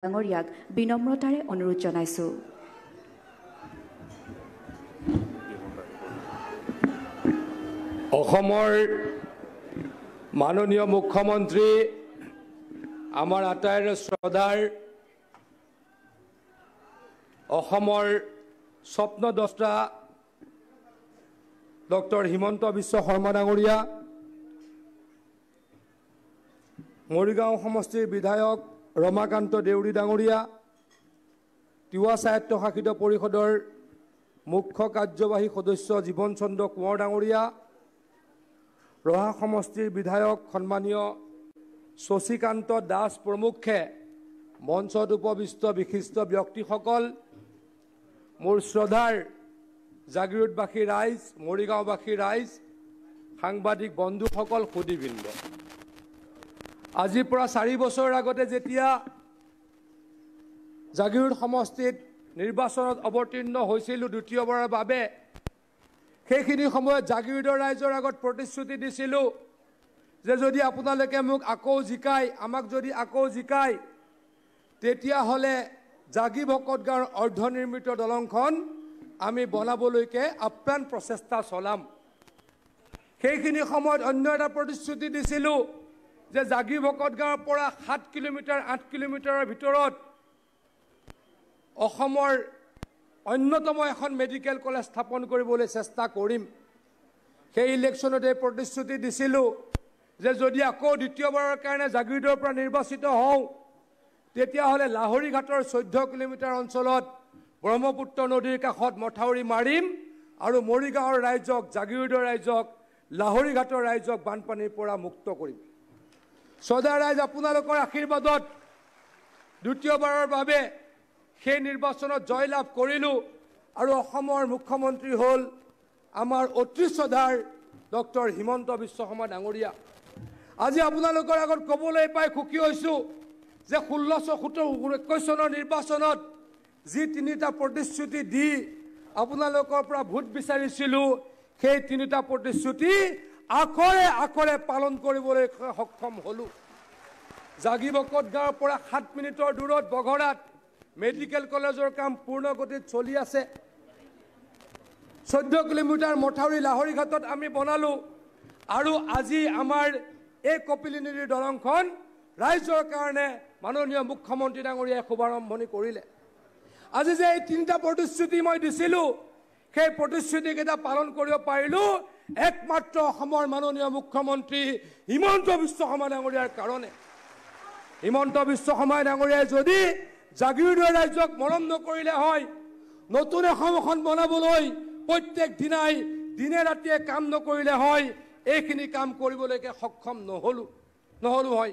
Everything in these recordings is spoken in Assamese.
ডাঙৰীয়াক বিনম্ৰতাৰে অনুৰোধ জনাইছোঁ। অসমৰ মাননীয় মুখ্যমন্ত্ৰী আমাৰ আটাইৰে শ্ৰদ্ধাৰ অসমৰ স্বপ্নদ্ৰষ্টা ডক্টৰ হিমন্ত বিশ্ব শৰ্মা ডাঙৰীয়া, মৰিগাঁও সমষ্টিৰ বিধায়ক ৰমাকান্ত দেউৰী ডাঙৰীয়া, তিৱা স্বায়ত্তশাসিত পৰিষদৰ মুখ্য কাৰ্যবাহী সদস্য জীৱন চন্দ্ৰ কোঁৱৰ ডাঙৰীয়া, ৰহা সমষ্টিৰ বিধায়ক সন্মানীয় শশীকান্ত দাস প্ৰমুখ্যে মঞ্চত উপবিষ্ট বিশিষ্ট ব্যক্তিসকল, মোৰ শ্ৰদ্ধাৰ জাগিৰোডবাসী ৰাইজ, মৰিগাঁওবাসী ৰাইজ, সাংবাদিক বন্ধুসকল, সুধীবৃন্দ, আজিৰ পৰা 4 বছৰ আগতে যেতিয়া জাগিৰোড সমষ্টিত নিৰ্বাচনত অৱতীৰ্ণ হৈছিলোঁ দ্বিতীয়বাৰৰ বাবে, সেইখিনি সময়ত জাগিৰোডৰ ৰাইজৰ আগত প্ৰতিশ্ৰুতি দিছিলোঁ যে যদি আপোনালোকে মোক আকৌ জিকায়, আমাক যদি আকৌ জিকায়, তেতিয়াহ'লে জাগি ভকত গাঁৱৰ অৰ্ধনিৰ্মিত দলংখন আমি বনাবলৈকে আপ্ৰাণ প্ৰচেষ্টা চলাম। সেইখিনি সময়ত অন্য এটা প্ৰতিশ্ৰুতি দিছিলোঁ যে জাগি ভকত গাঁৱৰ পৰা 7 কিলোমিটাৰ 8 কিলোমিটাৰৰ ভিতৰত অসমৰ অন্যতম এখন মেডিকেল কলেজ স্থাপন কৰিবলৈ চেষ্টা কৰিম। সেই ইলেকশ্যনত এই প্ৰতিশ্ৰুতি দিছিলোঁ যে যদি আকৌ দ্বিতীয়বাৰৰ কাৰণে জাগিৰোডৰ পৰা নিৰ্বাচিত হওঁ, তেতিয়াহ'লে লাহৰীঘাটৰ 14 কিলোমিটাৰ অঞ্চলত ব্ৰহ্মপুত্ৰ নদীৰ কাষত মথাউৰি মাৰিম আৰু মৰিগাঁৱৰ ৰাইজক, জাগিৰোডৰ ৰাইজক, লাহৰীঘাটৰ ৰাইজক বানপানীৰ পৰা মুক্ত কৰিম। শ্ৰদ্ধা ৰাইজ, আপোনালোকৰ আশীৰ্বাদত দ্বিতীয়বাৰৰ বাবে সেই নিৰ্বাচনত জয়লাভ কৰিলোঁ আৰু অসমৰ মুখ্যমন্ত্ৰী হ'ল আমাৰ অতি শ্ৰদ্ধাৰ ডক্টৰ হিমন্ত বিশ্ব শৰ্মা ডাঙৰীয়া। আজি আপোনালোকৰ আগত ক'বলৈ পাই সুখী হৈছোঁ যে 16-17-21 চনৰ নিৰ্বাচনত যি 3টা প্ৰতিশ্ৰুতি দি আপোনালোকৰ পৰা ভোট বিচাৰিছিলোঁ, সেই 3টা প্ৰতিশ্ৰুতি আখৰে আখৰে পালন কৰিবলৈ সক্ষম হ'লোঁ। জাগি ভকত গাঁৱৰ পৰা 7 মিনিটৰ দূৰত বঘৰাত মেডিকেল কলেজৰ কাম পূৰ্ণগতিত চলি আছে। 14 কিলোমিটাৰ মথাউৰি লাহৰীঘাটত আমি বনালোঁ আৰু আজি আমাৰ এই কপিলী নদীৰ দলংখন ৰাইজৰ কাৰণে মাননীয় মুখ্যমন্ত্ৰী ডাঙৰীয়াই শুভাৰম্ভণি কৰিলে। আজি যে এই 3টা প্ৰতিশ্ৰুতি মই দিছিলোঁ, সেই প্ৰতিশ্ৰুতিকেইটা পালন কৰিব পাৰিলোঁ একমাত্ৰ অসমৰ মাননীয় মুখ্যমন্ত্ৰী হিমন্ত বিশ্ব শৰ্মা ডাঙৰীয়াৰ কাৰণে। হিমন্ত বিশ্ব শৰ্মা ডাঙৰীয়াই যদি জাগিৰোডৰ ৰাইজক মৰম নকৰিলে হয়, নতুন অসমখন বনাবলৈ প্ৰত্যেক দিনাই দিনে ৰাতিয়ে কাম নকৰিলে হয়, এইখিনি কাম কৰিবলৈকে সক্ষম নহ'লো হয়।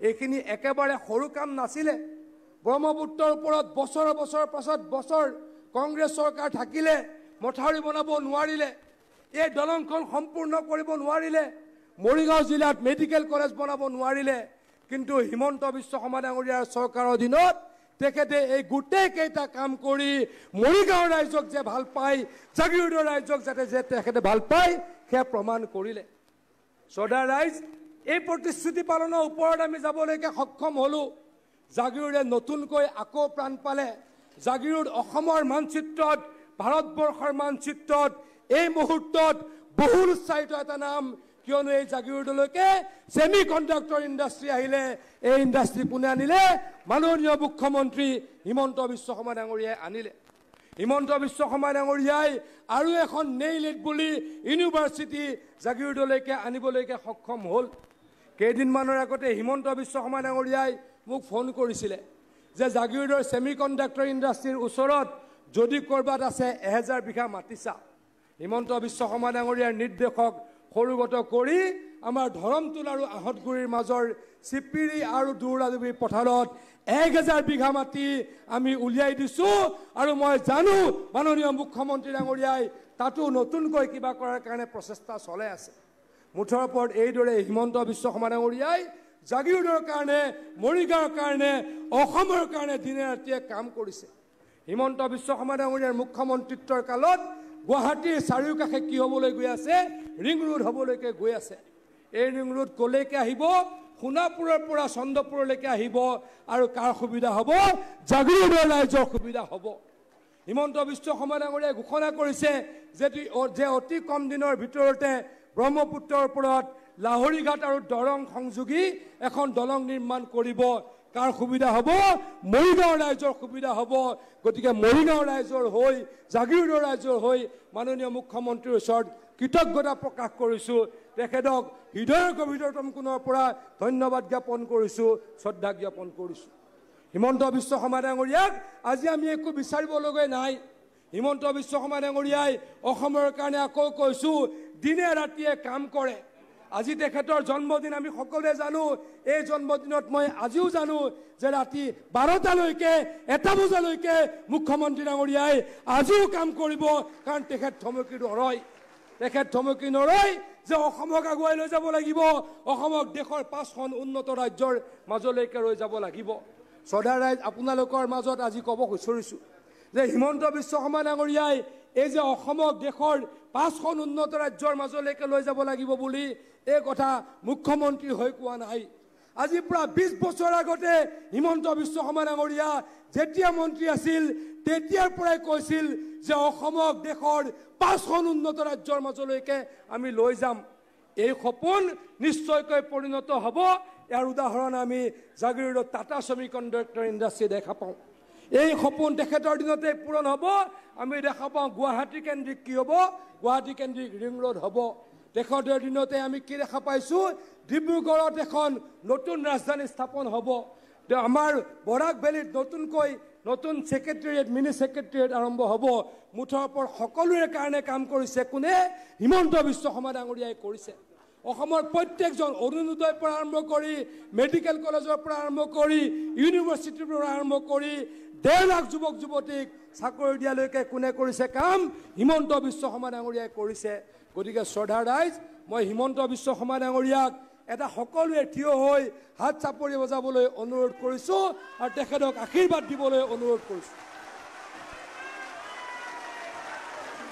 এইখিনি একেবাৰে সৰু কাম নাছিলে। ব্ৰহ্মপুত্ৰৰ ওপৰত বছৰ পাছত বছৰ কংগ্ৰেছ চৰকাৰ থাকিলে, মথাউৰি বনাব নোৱাৰিলে, এই দলংখন সম্পূৰ্ণ কৰিব নোৱাৰিলে, মৰিগাঁও জিলাত মেডিকেল কলেজ বনাব নোৱাৰিলে। কিন্তু হিমন্ত বিশ্ব শৰ্মা ডাঙৰীয়াৰ চৰকাৰৰ দিনত তেখেতে এই গোটেইকেইটা কাম কৰি মৰিগাঁৱৰ ৰাইজক যে ভাল পায়, জাগিৰোডৰ ৰাইজক যাতে তেখেতে ভাল পায়, সেয়া প্ৰমাণ কৰিলে। শ্ৰদ্ধা ৰাইজ, এই প্ৰতিশ্ৰুতি পালনৰ ওপৰত আমি যাবলৈকে সক্ষম হ'লোঁ। জাগিৰোডে নতুনকৈ আকৌ প্ৰাণ পালে। জাগিৰোড অসমৰ মানচিত্ৰত, ভাৰতবৰ্ষৰ মানচিত্ৰত এই মুহূৰ্তত বহুল উচ্চাৰিত এটা নাম, কিয়নো এই জাগিৰোডলৈকে ছেমি কণ্ডাক্টৰ ইণ্ডাষ্ট্ৰী আহিলে। এই ইণ্ডাষ্ট্ৰী কোনে আনিলে? মাননীয় মুখ্যমন্ত্ৰী হিমন্ত বিশ্ব শৰ্মা ডাঙৰীয়াই আনিলে। হিমন্ত বিশ্ব শৰ্মা ডাঙৰীয়াই আৰু এখন নেইলেট বুলি ইউনিভাৰ্চিটি জাগিৰোডলৈকে আনিবলৈকে সক্ষম হ'ল। কেইদিনমানৰ আগতে হিমন্ত বিশ্ব শৰ্মা ডাঙৰীয়াই মোক ফোন কৰিছিলে যে জাগিৰোডৰ ছেমি কণ্ডাক্টৰ ইণ্ডাষ্ট্ৰীৰ ওচৰত যদি ক'ৰবাত আছে 1000 বিঘা মাটিচা, হিমন্ত বিশ্ব শৰ্মা ডাঙৰীয়াৰ নিৰ্দেশক সৰুগত কৰি আমাৰ ধৰমটোল আৰু আহতগুৰিৰ মাজৰ চিপিৰি আৰু দৌৰাদুবি পথাৰত 1000 বিঘা মাটি আমি উলিয়াই দিছোঁ। আৰু মই জানো মাননীয় মুখ্যমন্ত্ৰী ডাঙৰীয়াই তাতো নতুনকৈ কিবা কৰাৰ কাৰণে প্ৰচেষ্টা চলাই আছে। মুঠৰ ওপৰত এইদৰে হিমন্ত বিশ্ব শৰ্মা ডাঙৰীয়াই জাগিৰোডৰ কাৰণে, মৰিগাঁৱৰ কাৰণে, অসমৰ কাৰণে দিনে ৰাতিয়ে কাম কৰিছে। হিমন্ত বিশ্ব শৰ্মা ডাঙৰীয়াৰ মুখ্যমন্ত্ৰিত্বৰ কালত গুৱাহাটীৰ চাৰিওকাষে কি হ'বলৈ গৈ আছে? ৰিং ৰোড হ'বলৈকে গৈ আছে। এই ৰিং ৰোড ক'লৈকে আহিব? সোণাপুৰৰ পৰা চন্দ্ৰপুৰলৈকে আহিব আৰু কাৰ সুবিধা হ'ব জাগিৰোডৰ ৰাইজৰ সুবিধা হ'ব হিমন্ত বিশ্ব শৰ্মা ডাঙৰীয়াই ঘোষণা কৰিছে যে অতি কম দিনৰ ভিতৰতে ব্ৰহ্মপুত্ৰৰ ওপৰত লাহৰীঘাট আৰু দৰং সংযোগী এখন দলং নিৰ্মাণ কৰিব কাৰ সুবিধা হ'ব মৰিগাঁও ৰাইজৰ সুবিধা হ'ব গতিকে মৰিগাঁও ৰাইজৰ হৈ জাগিৰোডৰ ৰাইজৰ হৈ মাননীয় মুখ্যমন্ত্ৰীৰ ওচৰত কৃতজ্ঞতা প্ৰকাশ কৰিছোঁ তেখেতক হৃদয়ৰ গভীৰতম কোণৰ পৰা ধন্যবাদ জ্ঞাপন কৰিছোঁ শ্ৰদ্ধা জ্ঞাপন কৰিছোঁ হিমন্ত বিশ্ব শৰ্মা ডাঙৰীয়াক আজি আমি একো বিচাৰিবলগীয়া নাই হিমন্ত বিশ্ব শৰ্মা ডাঙৰীয়াই অসমৰ কাৰণে আকৌ কৈছোঁ দিনে ৰাতিয়ে কাম কৰে আজি তেখেতৰ জন্মদিন আমি সকলোৱে জানো এই জন্মদিনত মই আজিও জানো যে ৰাতি 12টালৈকে 1 বজালৈকে মুখ্যমন্ত্ৰী ডাঙৰীয়াই আজিও কাম কৰিব কাৰণ তেখেত থমকি নৰয় যে অসমক আগুৱাই লৈ যাব লাগিব অসমক দেশৰ 5খন উন্নত ৰাজ্যৰ মাজলৈকে লৈ যাব লাগিব শ্ৰদ্ধা ৰাইজ আপোনালোকৰ মাজত আজি ক'ব বিচাৰিছোঁ যে হিমন্ত বিশ্ব শৰ্মা ডাঙৰীয়াই এই যে অসমক দেশৰ 5খন উন্নত ৰাজ্যৰ মাজলৈকে লৈ যাব লাগিব বুলি এই কথা মুখ্যমন্ত্ৰী হৈ কোৱা নাই আজি প্ৰায় 20 বছৰ আগতে হিমন্ত বিশ্ব শৰ্মা ডাঙৰীয়া যেতিয়া মন্ত্ৰী আছিল তেতিয়াৰ পৰাই কৈছিল যে অসমক দেশৰ 5খন উন্নত ৰাজ্যৰ মাজলৈকে আমি লৈ যাম এই সপোন নিশ্চয়কৈ পৰিণত হ'ব ইয়াৰ উদাহৰণ আমি জাগিৰোডৰ টাটা সেমিকণ্ডাক্টৰ ইণ্ডাষ্ট্ৰী দেখা পাওঁ এই সপোন তেখেতৰ দিনতে পূৰণ হ'ব আমি দেখা পাওঁ গুৱাহাটী কেন্দ্ৰিক কি হ'ব গুৱাহাটী কেন্দ্ৰিক ৰিং ৰোড হ'ব তেখেতৰ দিনতে আমি কি দেখা পাইছোঁ ডিব্ৰুগড়ত এখন নতুন ৰাজধানী স্থাপন হ'ব আমাৰ বৰাক ভেলীত নতুন সেক্ৰেটাৰিয়েট মিনি সেক্ৰেটাৰিয়েট আৰম্ভ হ'ব মুঠৰ ওপৰত সকলোৰে কাৰণে কাম কৰিছে কোনে হিমন্ত বিশ্ব শৰ্মা ডাঙৰীয়াই কৰিছে অসমৰ প্ৰত্যেকজন অৰুণোদয়ৰ পৰা আৰম্ভ কৰি মেডিকেল কলেজৰ পৰা আৰম্ভ কৰি ইউনিভাৰ্চিটিৰ পৰা আৰম্ভ কৰি 1.5 লাখ যুৱক যুৱতীক চাকৰি দিয়ালৈকে কোনে কৰিছে কাম হিমন্ত বিশ্ব শৰ্মা ডাঙৰীয়াই কৰিছে গতিকে শ্ৰদ্ধা ৰাইজ মই হিমন্ত বিশ্ব শৰ্মা ডাঙৰীয়াক এটা সকলোৱে থিয় হৈ হাত চাপৰি বজাবলৈ অনুৰোধ কৰিছোঁ আৰু তেখেতক আশীৰ্বাদ দিবলৈ অনুৰোধ কৰিছোঁ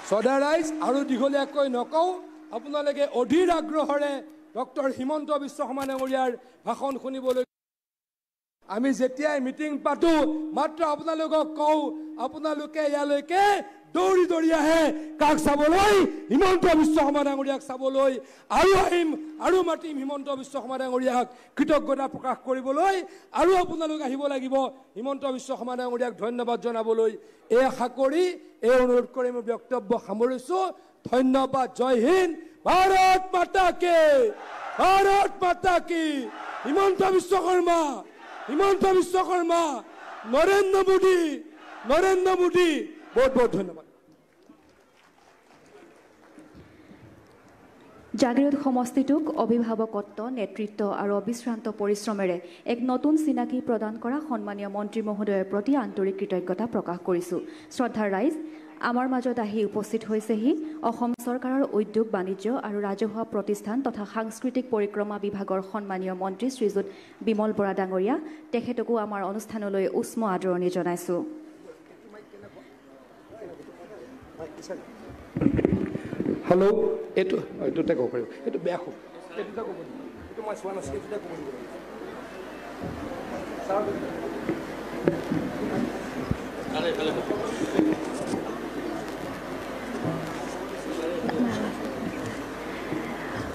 শ্ৰদ্ধা ৰাইজ আৰু দীঘলীয়াকৈ নকওঁ আপোনালোকে অধীৰ আগ্ৰহেৰে ডক্টৰ হিমন্ত বিশ্ব শৰ্মা ডাঙৰীয়াৰ ভাষণ শুনিবলৈ আমি যেতিয়াই মিটিং পাতো মাত্ৰ আপোনালোকক কওঁ আপোনালোকে ইয়ালৈকে দৌৰি আহে কাক চাবলৈ হিমন্ত বিশ্ব শৰ্মা ডাঙৰীয়াক চাবলৈ আৰু আহিম আৰু মাতিম হিমন্ত বিশ্ব শৰ্মা ডাঙৰীয়াক কৃতজ্ঞতা প্ৰকাশ কৰিবলৈ আৰু আপোনালোক আহিব লাগিব হিমন্ত বিশ্ব শৰ্মা ডাঙৰীয়াক ধন্যবাদ জনাবলৈ এই আশা কৰি এই অনুৰোধ কৰি মই বক্তব্য সামৰিছোঁ ধন্যবাদ জয় হিন্দ ভাৰত মাতা কি হিমন্ত বিশ্ব শৰ্মা নৰেন্দ্ৰ মোদী বহুত ধন্যবাদ জাগিৰোড সমষ্টিটোক অভিভাৱকত্ব নেতৃত্ব আৰু অবিশ্ৰান্ত পৰিশ্ৰমেৰে এক নতুন চিনাকি প্ৰদান কৰা সন্মানীয় মন্ত্ৰী মহোদয়ৰ প্ৰতি আন্তৰিক কৃতজ্ঞতা প্ৰকাশ কৰিছোঁ শ্ৰদ্ধাৰ ৰাইজ আমাৰ মাজত আহি উপস্থিত হৈছেহি অসম চৰকাৰৰ উদ্যোগ বাণিজ্য আৰু ৰাজহুৱা প্ৰতিষ্ঠান তথা সাংস্কৃতিক পৰিক্ৰমা বিভাগৰ সন্মানীয় মন্ত্ৰী শ্ৰীযুত বিমল বৰা ডাঙৰীয়া তেখেতকো আমাৰ অনুষ্ঠানলৈ উষ্ম আদৰণি জনাইছোঁ হেল্ল' এইটোতে ক'ব পাৰিব এইটো বেয়া খুব এইটোতে ক'ব এইটো মই চোৱা নাছিলোঁ এইটোতে ক'ব লাগিব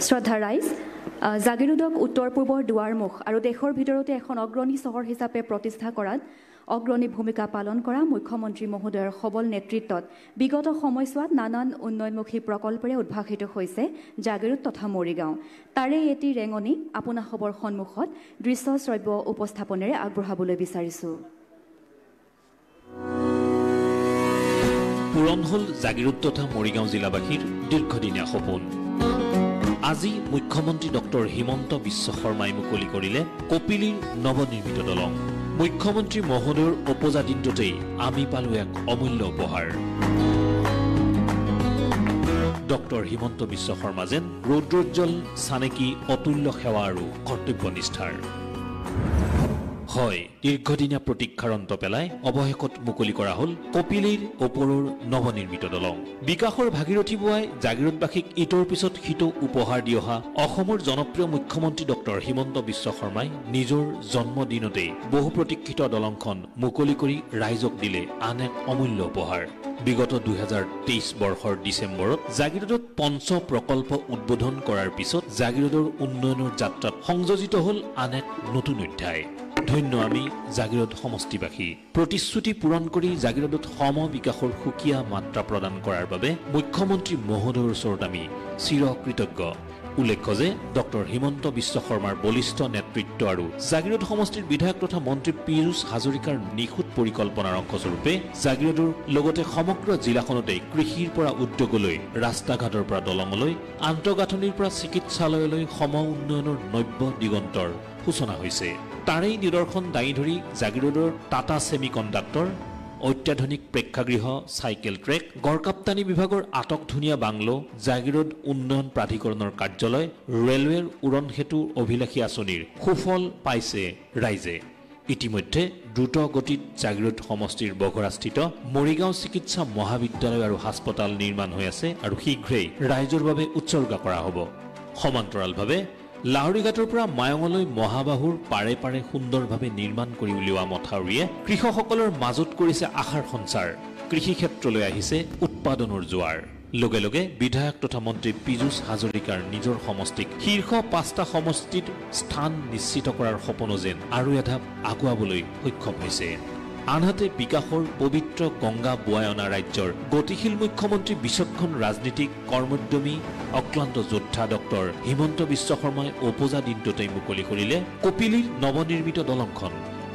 শ্ৰদ্ধা ৰাইজ জাগিৰোডক উত্তৰ পূবৰ দুৱাৰমুখ আৰু দেশৰ ভিতৰতে এখন অগ্ৰণী চহৰ হিচাপে প্ৰতিষ্ঠা কৰাত অগ্ৰণী ভূমিকা পালন কৰা মুখ্যমন্ত্ৰী মহোদয়ৰ সবল নেতৃত্বত বিগত সময়ছোৱাত নানান উন্নয়নমুখী প্ৰকল্পৰে উদ্ভাসিত হৈছে জাগিৰোড তথা মৰিগাঁও তাৰে এটি ৰেঙনি আপোনাসবৰ সন্মুখত দৃশ্য শ্ৰব্য উপস্থাপনেৰে আগবঢ়াবলৈ বিচাৰিছোঁ পূৰণ হ'ল জাগিৰোড তথা মৰিগাঁও জিলাবাসীৰ দীৰ্ঘদিনীয়া সপোন আজি মুখ্যমন্ত্ৰী ডক্টৰ হিমন্ত বিশ্ব শৰ্মাই মুকলি কৰিলে কপিলীৰ নৱনিৰ্মিত দলং মুখ্যমন্ত্ৰী মহোদয়ৰ উপজা দিনটোতেই আমি পালো এক অমূল্য উপহাৰ ডক্টৰ হিমন্ত বিশ্ব শৰ্মা যেন ৰৌদ্ৰোজ্জ্বল চানেকি অতুল্য সেৱা আৰু কৰ্তব্যনিষ্ঠাৰ হয়, দীৰ্ঘদিনীয়া প্ৰতীক্ষাৰ অন্ত পেলাই অৱশেষত মুকলি কৰা হ'ল কপিলীৰ ওপৰৰ নৱনিৰ্মিত দলং। বিকাশৰ ভাগীৰথী বোৱাই জাগিৰোডবাসীক ইটোৰ পিছত সিটো উপহাৰ দি অহা অসমৰ জনপ্ৰিয় মুখ্যমন্ত্ৰী ডক্টৰ হিমন্ত বিশ্ব শৰ্মাই নিজৰ জন্মদিনতেই বহু প্ৰতীক্ষিত দলংখন মুকলি কৰি ৰাইজক দিলে আন এক অমূল্য উপহাৰ। বিগত 2023 বৰ্ষৰ ডিচেম্বৰত জাগিৰোডত পঞ্চ প্ৰকল্প উদ্বোধন কৰাৰ পিছত জাগিৰোডৰ উন্নয়নৰ যাত্ৰাত সংযোজিত হ'ল আন এক নতুন অধ্যায়। ধন্য আমি জাগিৰোড সমষ্টিবাসী। প্ৰতিশ্ৰুতি পূৰণ কৰি জাগিৰোডত সম বিকাশৰ সুকীয়া মাত্ৰা প্ৰদান কৰাৰ বাবে মুখ্যমন্ত্ৰী মহোদয়ৰ ওচৰত আমি চিৰকৃতজ্ঞ। উল্লেখ্য যে ডক্টৰ হিমন্ত বিশ্ব শৰ্মাৰ বলিষ্ঠ নেতৃত্ব আৰু জাগিৰোড সমষ্টিৰ বিধায়ক তথা মন্ত্ৰী পীযুষ হাজৰিকাৰ নিখুঁত পৰিকল্পনাৰ অংশস্বৰূপে জাগিৰোডৰ লগতে সমগ্ৰ জিলাখনতে কৃষিৰ পৰা উদ্যোগলৈ, ৰাস্তা ঘাটৰ পৰা দলঙলৈ, আন্তঃগাঁথনিৰ পৰা চিকিৎসালয়লৈ সম উন্নয়নৰ নব্য দিগন্তৰ সূচনা হৈছে। তাৰেই নিদৰ্শন দাঙি ধৰি জাগিৰোডৰ টাটা ছেমি কণ্ডাক্টৰ, অত্যাধুনিক প্ৰেক্ষাগৃহ, চাইকেল ট্ৰেক, গড়কাপ্তানি বিভাগৰ আটকধুনীয়া বাংলো, জাগিৰোড উন্নয়ন প্ৰাধিকৰণৰ কাৰ্যালয়, ৰেলৱেৰ উৰণ সেতু অভিলাষী আঁচনিৰ সুফল পাইছে ৰাইজে। ইতিমধ্যে দ্ৰুত গতিত জাগিৰোড সমষ্টিৰ বঘৰাস্থিত মৰিগাঁও চিকিৎসা মহাবিদ্যালয় আৰু হাস্পতাল নিৰ্মাণ হৈ আছে আৰু শীঘ্ৰেই ৰাইজৰ বাবে উৎসৰ্গা কৰা হ'ব। সমান্তৰালভাৱে লাহৰীঘাটৰ পৰা মায়ঙলৈ মহাবাহুৰ পাৰে পাৰে সুন্দৰভাৱে নিৰ্মাণ কৰি উলিওৱা মথাউৰিয়ে কৃষকসকলৰ মাজত কৰিছে আশাৰ সঞ্চাৰ। কৃষি ক্ষেত্ৰলৈ আহিছে উৎপাদনৰ জোৱাৰ। লগে লগে বিধায়ক তথা মন্ত্ৰী পীযুষ হাজৰিকাৰ নিজৰ সমষ্টিক শীৰ্ষ 5টা সমষ্টিত স্থান নিশ্চিত কৰাৰ সপোনো যেন আৰু এধাপ আগুৱাবলৈ সক্ষম হৈছে। আনহাতে বিকাশৰ পবিত্ৰ গংগা বোৱাই অনা ৰাজ্যৰ গতিশীল মুখ্যমন্ত্ৰী, বিচক্ষণ ৰাজনীতিক, কৰ্মোদ্যমী, অক্লান্ত যোদ্ধা ডক্টৰ হিমন্ত বিশ্ব শৰ্মাই উপজা দিনটোতেই মুকলি কৰিলে কপিলীৰ নৱনিৰ্মিত দলংখন।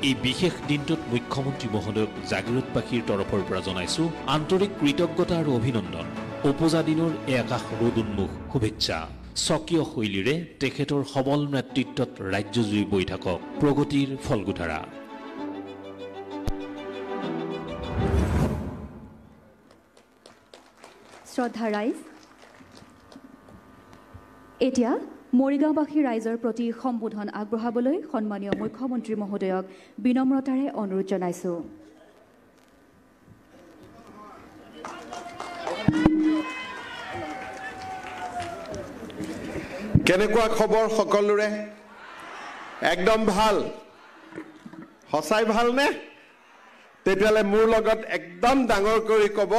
এই বিশেষ দিনটোত মুখ্যমন্ত্ৰী মহোদয়ক জাগিৰোডবাসীৰ তৰফৰ পৰা জনাইছো আন্তৰিক কৃতজ্ঞতা আৰু অভিনন্দন। উপজা দিনৰ একাশ ৰোদ উন্মুখ শুভেচ্ছা। স্বকীয় শৈলীৰে তেখেতৰ সবল নেতৃত্বত ৰাজ্যজুৰি বৈ থাকক প্ৰগতিৰ ফলগোধাৰা। শ্ৰদ্ধা ৰাইজ, এতিয়া মৰিগাঁওবাসী ৰাইজৰ প্ৰতি সম্বোধন আগবঢ়াবলৈ সন্মানীয় মুখ্যমন্ত্ৰী মহোদয়ক বিনম্ৰতাৰে অনুৰোধ জনাইছোঁ। কেনেকুৱা খবৰ সকলোৰে? একদম ভাল? সঁচাই ভালনে? তেতিয়াহ'লে মোৰ লগত একদম ডাঙৰ কৰি ক'ব,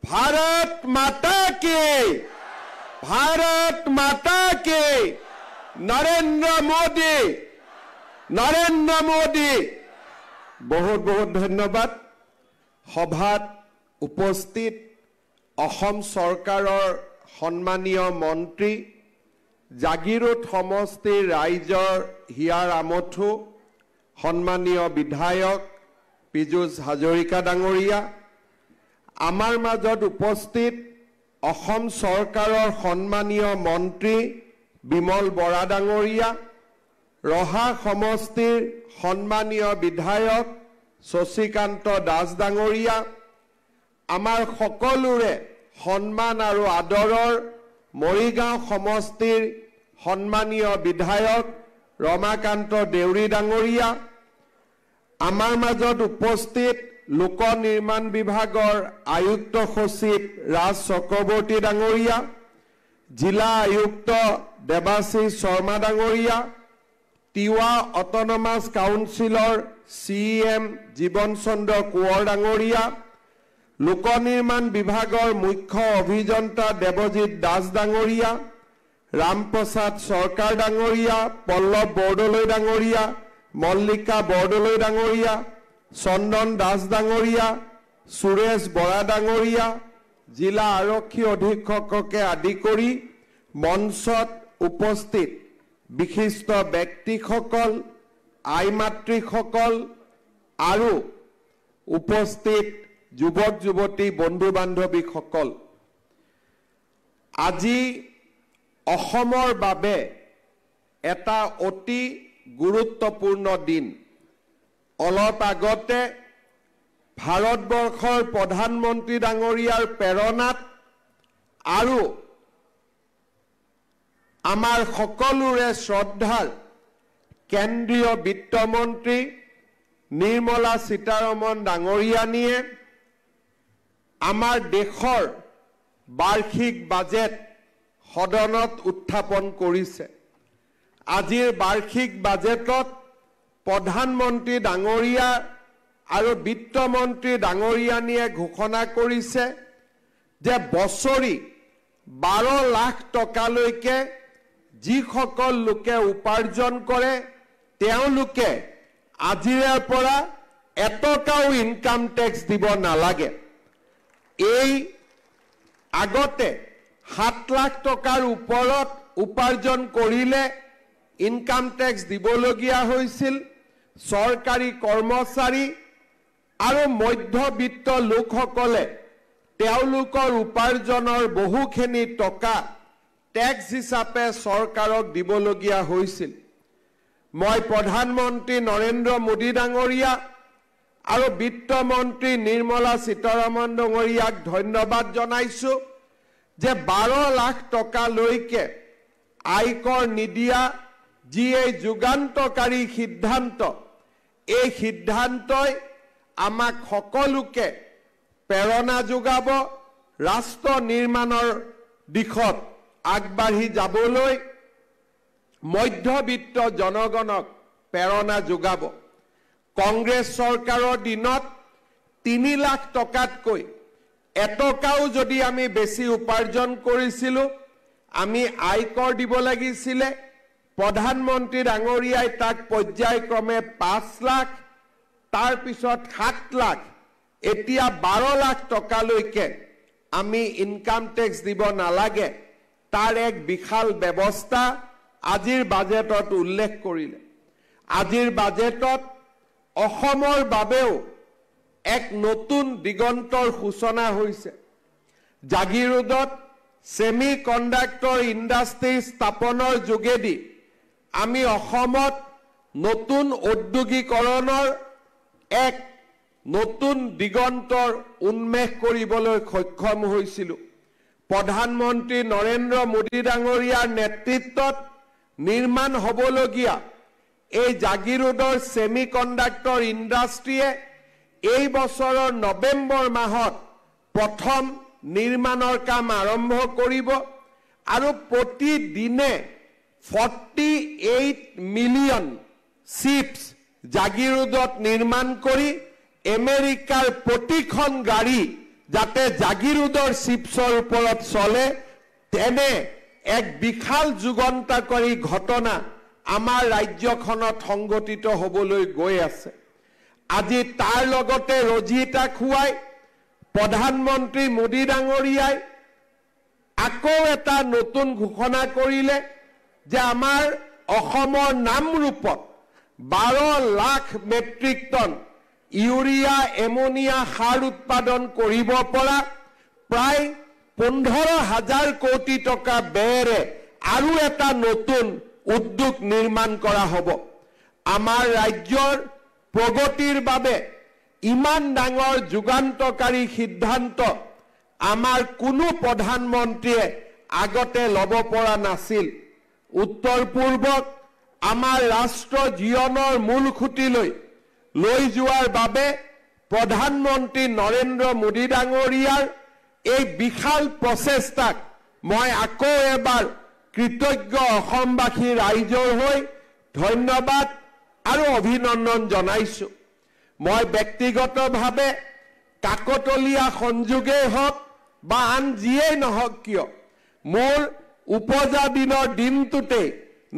ভাৰত মাতা কি, ভাৰত মাতা কি, নৰেন্দ্ৰ মোদী, নৰেন্দ্ৰ মোদী। বহুত বহুত ধন্যবাদ। সভাত উপস্থিত অসম চৰকাৰৰ সন্মানীয় মন্ত্ৰী, জাগিৰোড সমষ্টিৰ ৰাইজৰ হিয়াৰ আমঠু, সন্মানীয় বিধায়ক পীযুষ হাজৰিকা ডাঙৰীয়া, আমাৰ মাজত উপস্থিত অসম চৰকাৰৰ সন্মানীয় মন্ত্ৰী বিমল বৰা ডাঙৰীয়া, ৰহা সমষ্টিৰ সন্মানীয় বিধায়ক শশীকান্ত দাস ডাঙৰীয়া, আমাৰ সকলোৰে সন্মান আৰু আদৰৰ মৰিগাঁও সমষ্টিৰ সন্মানীয় বিধায়ক ৰমাকান্ত দেউৰী ডাঙৰীয়া, আমাৰ মাজত উপস্থিত লোক নিৰ্মাণ বিভাগৰ আয়ুক্ত সচিব ৰাজ চক্ৰৱৰ্তী ডাঙৰীয়া, জিলা আয়ুক্ত দেৱাশীষ শৰ্মা ডাঙৰীয়া, তিৱা অট'নমাছ কাউন্সিলৰ CEM জীৱন চন্দ্ৰ কোঁৱৰ ডাঙৰীয়া, লোক নিৰ্মাণ বিভাগৰ মুখ্য অভিযন্তা দেৱজিৎ দাস ডাঙৰীয়া, ৰামপ্ৰসাদ চৰকাৰ ডাঙৰীয়া, পল্লৱ বৰদলৈ ডাঙৰীয়া, মল্লিকা বৰদলৈ ডাঙৰীয়া, চন্দন দাস ডাঙৰীয়া, সুৰেশ বৰা ডাঙৰীয়া, জিলা আৰক্ষী অধীক্ষককে আদি কৰি মঞ্চত উপস্থিত বিশিষ্ট ব্যক্তিসকল, আই মাতৃসকল আৰু উপস্থিত যুৱক যুৱতী বন্ধু বান্ধৱীসকল, আজি অসমৰ বাবে এটা অতি গুৰুত্বপূৰ্ণ দিন। অলপ আগতে ভাৰতবৰ্ষৰ প্ৰধানমন্ত্ৰী ডাঙৰীয়াৰ প্ৰেৰণাত আৰু আমাৰ সকলোৰে শ্ৰদ্ধাৰ কেন্দ্ৰীয় বিত্তমন্ত্ৰী নিৰ্মলা সীতাৰমণ ডাঙৰীয়ানীয়ে আমাৰ দেশৰ বাৰ্ষিক বাজেট সদনত উত্থাপন কৰিছে। আজিৰ বাৰ্ষিক বাজেটত প্ৰধানমন্ত্ৰী ডাঙৰীয়া আৰু বিত্তমন্ত্ৰী ডাঙৰীয়ানীয়ে ঘোষণা কৰিছে যে বছৰি 12 লাখ টকালৈকে যিসকল লোকে উপাৰ্জন কৰে তেওঁলোকে আজিৰে পৰা এটকাও ইনকাম টেক্স দিব নালাগে। এই আগতে 7 লাখ টকাৰ ওপৰত উপাৰ্জন কৰিলে ইনকাম টেক্স দিবলগীয়া হৈছিল। চৰকাৰী কৰ্মচাৰী আৰু মধ্যবিত্ত লোকসকলে তেওঁলোকৰ উপাৰ্জনৰ বহুখিনি টকা টেক্স হিচাপে চৰকাৰক দিবলগীয়া হৈছিল। মই প্ৰধানমন্ত্ৰী নৰেন্দ্ৰ মোদী ডাঙৰীয়া আৰু বিত্তমন্ত্ৰী নিৰ্মলা সীতাৰমণ ডাঙৰীয়াক ধন্যবাদ জনাইছো যে 12 লাখ টকালৈকে আয়কৰ নিদিয়া যি এই যুগান্তকাৰী সিদ্ধান্ত, এই সিদ্ধান্তই আমাক সকলোকে প্ৰেৰণা যোগাব, ৰাষ্ট্ৰ নিৰ্মাণৰ দিশত আগবাঢ়ি যাবলৈ মধ্যবিত্ত জনগণক প্ৰেৰণা যোগাব। কংগ্ৰেছ চৰকাৰৰ দিনত 3 লাখ টকাতকৈ এটকাও যদি আমি বেছি উপাৰ্জন কৰিছিলোঁ আমি আয়কৰ দিব লাগিছিলে। প্ৰধানমন্ত্ৰী ডাঙৰীয়াই তাক পৰ্যায়ক্ৰমে 5 লাখ, তাৰ পিছত 7 লাখ, এতিয়া 12 লাখ টকালৈকে আমি ইনকাম টেক্স দিব নালাগে। তাৰ এক বিশাল ব্যৱস্থা আজিৰ বাজেটত উল্লেখ কৰিলে। আজিৰ বাজেটত অসমৰ বাবেও এক নতুন দিগন্তৰ সূচনা হৈছে। জাগিৰোডত সেমি কণ্ডাক্টৰ ইণ্ডাষ্ট্ৰী স্থাপনৰ যোগেদি আমি অসমত নতুন ঔদ্যোগিকৰণৰ এক নতুন দিগন্তৰ উন্মেষ কৰিবলৈ সক্ষম হৈছিলোঁ। প্ৰধানমন্ত্ৰী নৰেন্দ্ৰ মোদী ডাঙৰীয়াৰ নেতৃত্বত নিৰ্মাণ হ'বলগীয়া এই জাগিৰোডৰ সেমি কণ্ডাক্টৰ ইণ্ডাষ্ট্ৰীয়ে এই বছৰৰ নৱেম্বৰ মাহত প্ৰথম নিৰ্মাণৰ কাম আৰম্ভ কৰিব আৰু প্ৰতিদিনে 48 মিলিয়ন চিপছ জাগিৰোডত নিৰ্মাণ কৰি আমেৰিকাৰ প্ৰতিখন গাড়ী যাতে জাগিৰোডৰ চিপছৰ ওপৰত চলে তেনে এক বিশাল যুগান্তকাৰী ঘটনা আমাৰ ৰাজ্যখনত সংগঠিত হ'বলৈ গৈ আছে। আজি তাৰ লগতে ৰজিতা খুৱাই প্ৰধানমন্ত্ৰী মোদী ডাঙৰীয়াই আকৌ এটা নতুন ঘোষণা কৰিলে যে আমাৰ অসমৰ নামৰূপত 12 lakh metric ton urea ammonia সাৰ উৎপাদন কৰিব পৰা প্ৰায় 15,000 কোটি টকা ব্যয়েৰে আৰু এটা নতুন উদ্যোগ নিৰ্মাণ কৰা হ'ব। আমাৰ ৰাজ্যৰ প্ৰগতিৰ বাবে ইমান ডাঙৰ যুগান্তকাৰী সিদ্ধান্ত আমাৰ কোনো প্ৰধানমন্ত্ৰীয়ে আগতে ল'ব পৰা নাছিল। উত্তৰ পূৰ্বক আমাৰ ৰাষ্ট্ৰ জীৱনৰ মূল খুঁটিলৈ লৈ যোৱাৰ বাবে প্ৰধানমন্ত্ৰী নৰেন্দ্ৰ মোদী ডাঙৰীয়াৰ এই বিশাল প্ৰচেষ্টাক মই আকৌ এবাৰ কৃতজ্ঞ অসমবাসী ৰাইজৰ হৈ ধন্যবাদ আৰু অভিনন্দন জনাইছো। মই ব্যক্তিগতভাৱে কাকতলীয়া সংযোগেই হওক বা আন যিয়েই নহওক কিয় মোৰ উপজা দিনৰ দিনটোতে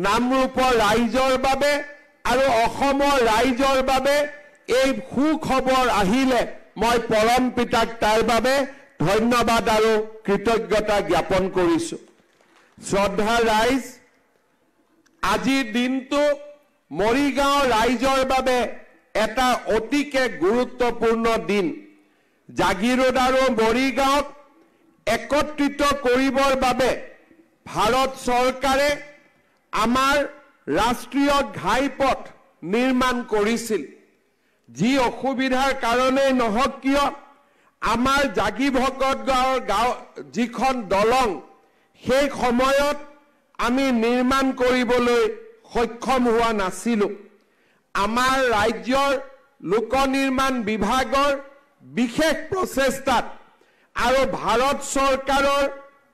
নামৰূপৰ ৰাইজৰ বাবে আৰু অসমৰ ৰাইজৰ বাবে এই সুখবৰ আহিলে মই পৰম পিতাক তাৰ বাবে ধন্যবাদ আৰু কৃতজ্ঞতা জ্ঞাপন কৰিছো। শ্ৰদ্ধা ৰাইজ, আজিৰ দিনটো মৰিগাঁও ৰাইজৰ বাবে এটা অতিকে গুৰুত্বপূৰ্ণ দিন। জাগিৰোড আৰু মৰিগাঁৱক একত্ৰিত কৰিবৰ বাবে ভাৰত চৰকাৰে আমাৰ ৰাষ্ট্ৰীয় ঘাইপথ নিৰ্মাণ কৰিছিল। যি অসুবিধাৰ কাৰণেই নহওক কিয় আমাৰ জাগিভকত গাঁৱৰ যিখন দলং সেই সময়ত আমি নিৰ্মাণ কৰিবলৈ সক্ষম হোৱা নাছিলোঁ। আমাৰ ৰাজ্যৰ লোক নিৰ্মাণ বিভাগৰ বিশেষ প্ৰচেষ্টাত আৰু ভাৰত চৰকাৰৰ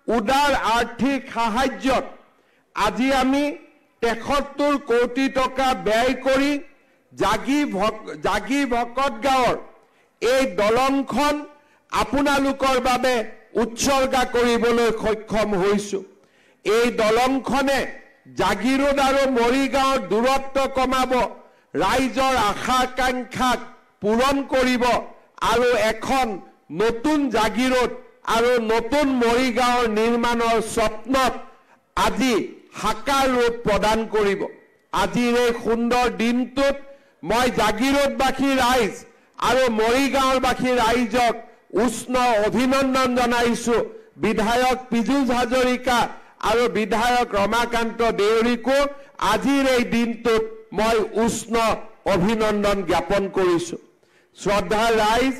উদাৰ আৰ্থিক সাহায্যত আজি আমি ৭৩ কোটি টকা ব্যয় কৰি জাগি ভকত গাঁৱৰ এই দলংখন আপোনালোকৰ বাবে উৎসৰ্গা কৰিবলৈ সক্ষম হৈছো। এই দলংখনে জাগিৰোড আৰু মৰিগাঁৱৰ দূৰত্ব কমাব, ৰাইজৰ আশা আকাংক্ষাক পূৰণ কৰিব আৰু এখন নতুন জাগিৰোড আৰু নতুন মৰিগাঁৱৰ নিৰ্মাণৰ স্বপ্নত আজি সাকাৰ ৰূপ প্ৰদান কৰিব। আজিৰ এই সুন্দৰ দিনটোত মই জাগিৰোডবাসী ৰাইজ আৰু মৰিগাঁৱৰবাসী ৰাইজক উষ্ণ অভিনন্দন জনাইছো। বিধায়ক পীযুষ হাজৰিকা আৰু বিধায়ক ৰমাকান্ত দেউৰীকো আজিৰ এই দিনটোত মই উষ্ণ অভিনন্দন জ্ঞাপন কৰিছো। শ্ৰদ্ধাৰ ৰাইজ,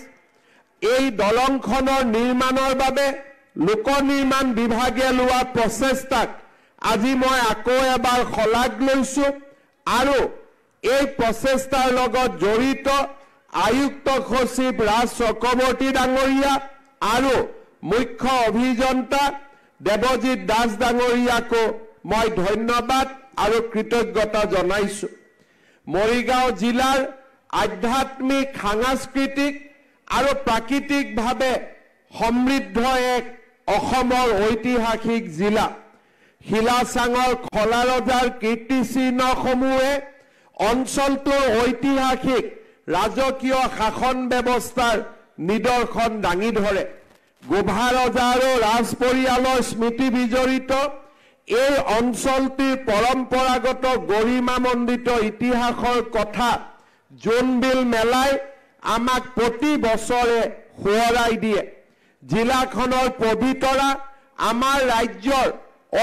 এই দলংখনৰ নিৰ্মাণৰ বাবে লোক নিৰ্মাণ বিভাগে লোৱা প্ৰচেষ্টাক আজি মই আকৌ এবাৰ শলাগ লৈছো আৰু এই প্ৰচেষ্টাৰ লগত জড়িত আয়ুক্ত সচিব ৰাজ চক্ৰৱৰ্তী ডাঙৰীয়া আৰু মুখ্য অভিযন্তা দেৱজিৎ দাস ডাঙৰীয়াকো মই ধন্যবাদ আৰু কৃতজ্ঞতা জনাইছো। মৰিগাঁও জিলাৰ আধ্যাত্মিক, সাংস্কৃতিক আৰু প্ৰাকৃতিকভাৱে সমৃদ্ধ এক অসমৰ ঐতিহাসিক জিলা। শিলাচাঙৰ খলা ৰজাৰ কীৰ্তিচিহ্নসমূহে অঞ্চলটোৰ ঐতিহাসিক ৰাজকীয় শাসন ব্যৱস্থাৰ নিদৰ্শন দাঙি ধৰে। গোভা ৰজা আৰু ৰাজ পৰিয়ালৰ স্মৃতি বিজড়িত এই অঞ্চলটিৰ পৰম্পৰাগত গৰিমামণ্ডিত ইতিহাসৰ কথা জোনবিল মেলাই আমাক প্ৰতি বছৰে সোঁৱৰাই দিয়ে। জিলাখনৰ পবিতৰা আমাৰ ৰাজ্যৰ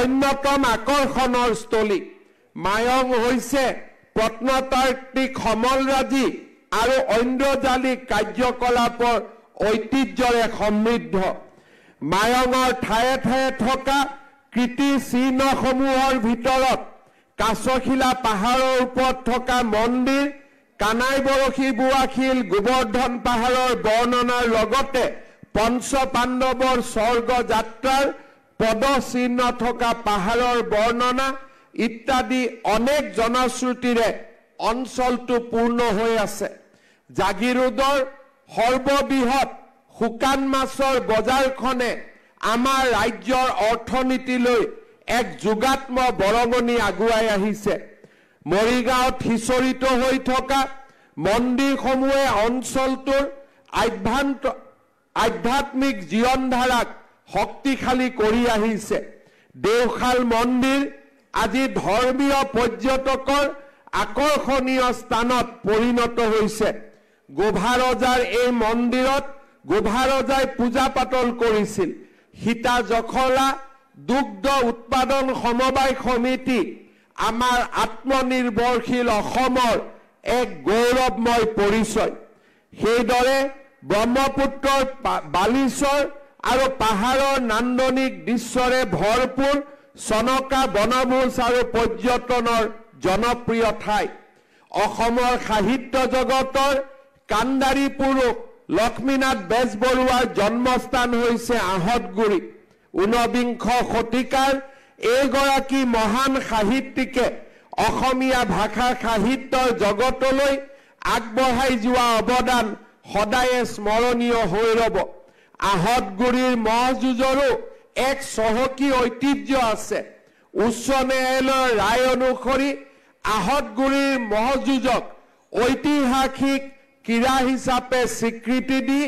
অন্যতম আকৰ্ষণৰ স্থলী। মায়ং হৈছে প্ৰত্নতাত্ত্বিক সমলৰাজি আৰু ঐন্দ্ৰজালিক কাৰ্যকলাপৰ ঐতিহ্যৰে সমৃদ্ধ। মায়ঙৰ ঠায়ে ঠায়ে থকা কীৰ্তিচিহ্নসমূহৰ ভিতৰত কাছখিলা পাহাৰৰ ওপৰত থকা মন্দিৰ, কানাই বৰশী বোৱা শিল, গোবৰ্ধন পাহাৰৰ বৰ্ণনাৰ লগতে পঞ্চ পাণ্ডৱৰ স্বৰ্গ যাত্ৰাৰ পদচিহ্ন থকা পাহাৰৰ বৰ্ণনা ইত্যাদি অনেক জনশ্ৰুতিৰে অঞ্চলটো পূৰ্ণ হৈ আছে। জাগিৰোডৰ সৰ্ববৃহৎ শুকান মাছৰ বজাৰখনে আমাৰ ৰাজ্যৰ অৰ্থনীতিলৈ এক যোগাত্ম বৰঙণি আগুৱাই আহিছে। মৰিগাঁৱত সিঁচৰিত হৈ থকা মন্দিৰসমূহে অঞ্চলটোৰ আধ্যাত্মিক জীৱনধাৰাক শক্তিশালী কৰি আহিছে। দেওশাল মন্দিৰ আজি ধৰ্মীয় পৰ্যটকৰ আকৰ্ষণীয় স্থানত পৰিণত হৈছে। গোভা ৰজাৰ এই মন্দিৰত গোভা ৰজাই পূজা পাতল কৰিছিল। সীতা জখলা দুগ্ধ উৎপাদন সমবায় সমিতি আমাৰ আত্মনিৰ্ভৰশীল অসমৰ এক গৌৰৱময় পৰিচয়। সেইদৰে ব্ৰহ্মপুত্ৰৰ বালিচৰ আৰু পাহাৰৰ নান্দনিক দৃশ্যৰে ভৰপূৰ চনকা বনভোজ আৰু পৰ্যটনৰ জনপ্ৰিয় ঠাই। অসমৰ সাহিত্য জগতৰ কাণ্ডাৰী পুৰুষ লক্ষ্মীনাথ বেজবৰুৱাৰ জন্মস্থান হৈছে আহঁতগুৰি। ঊনবিংশ শতিকাৰ এইগৰাকী মহান সাহিত্যিকে অসমীয়া ভাষা সাহিত্যৰ জগতলৈ আগবঢ়াই যোৱা অৱদান সদায়ে স্মৰণীয় হৈ ৰব। আহঁতগুৰিৰ মহ যুঁজৰো এক চহকী ঐতিহ্য আছে। উচ্চ ন্যায়ালয়ৰ ৰায় অনুসৰি আহঁতগুৰিৰ মহ যুঁজক ঐতিহাসিক ক্ৰীড়া হিচাপে স্বীকৃতি দি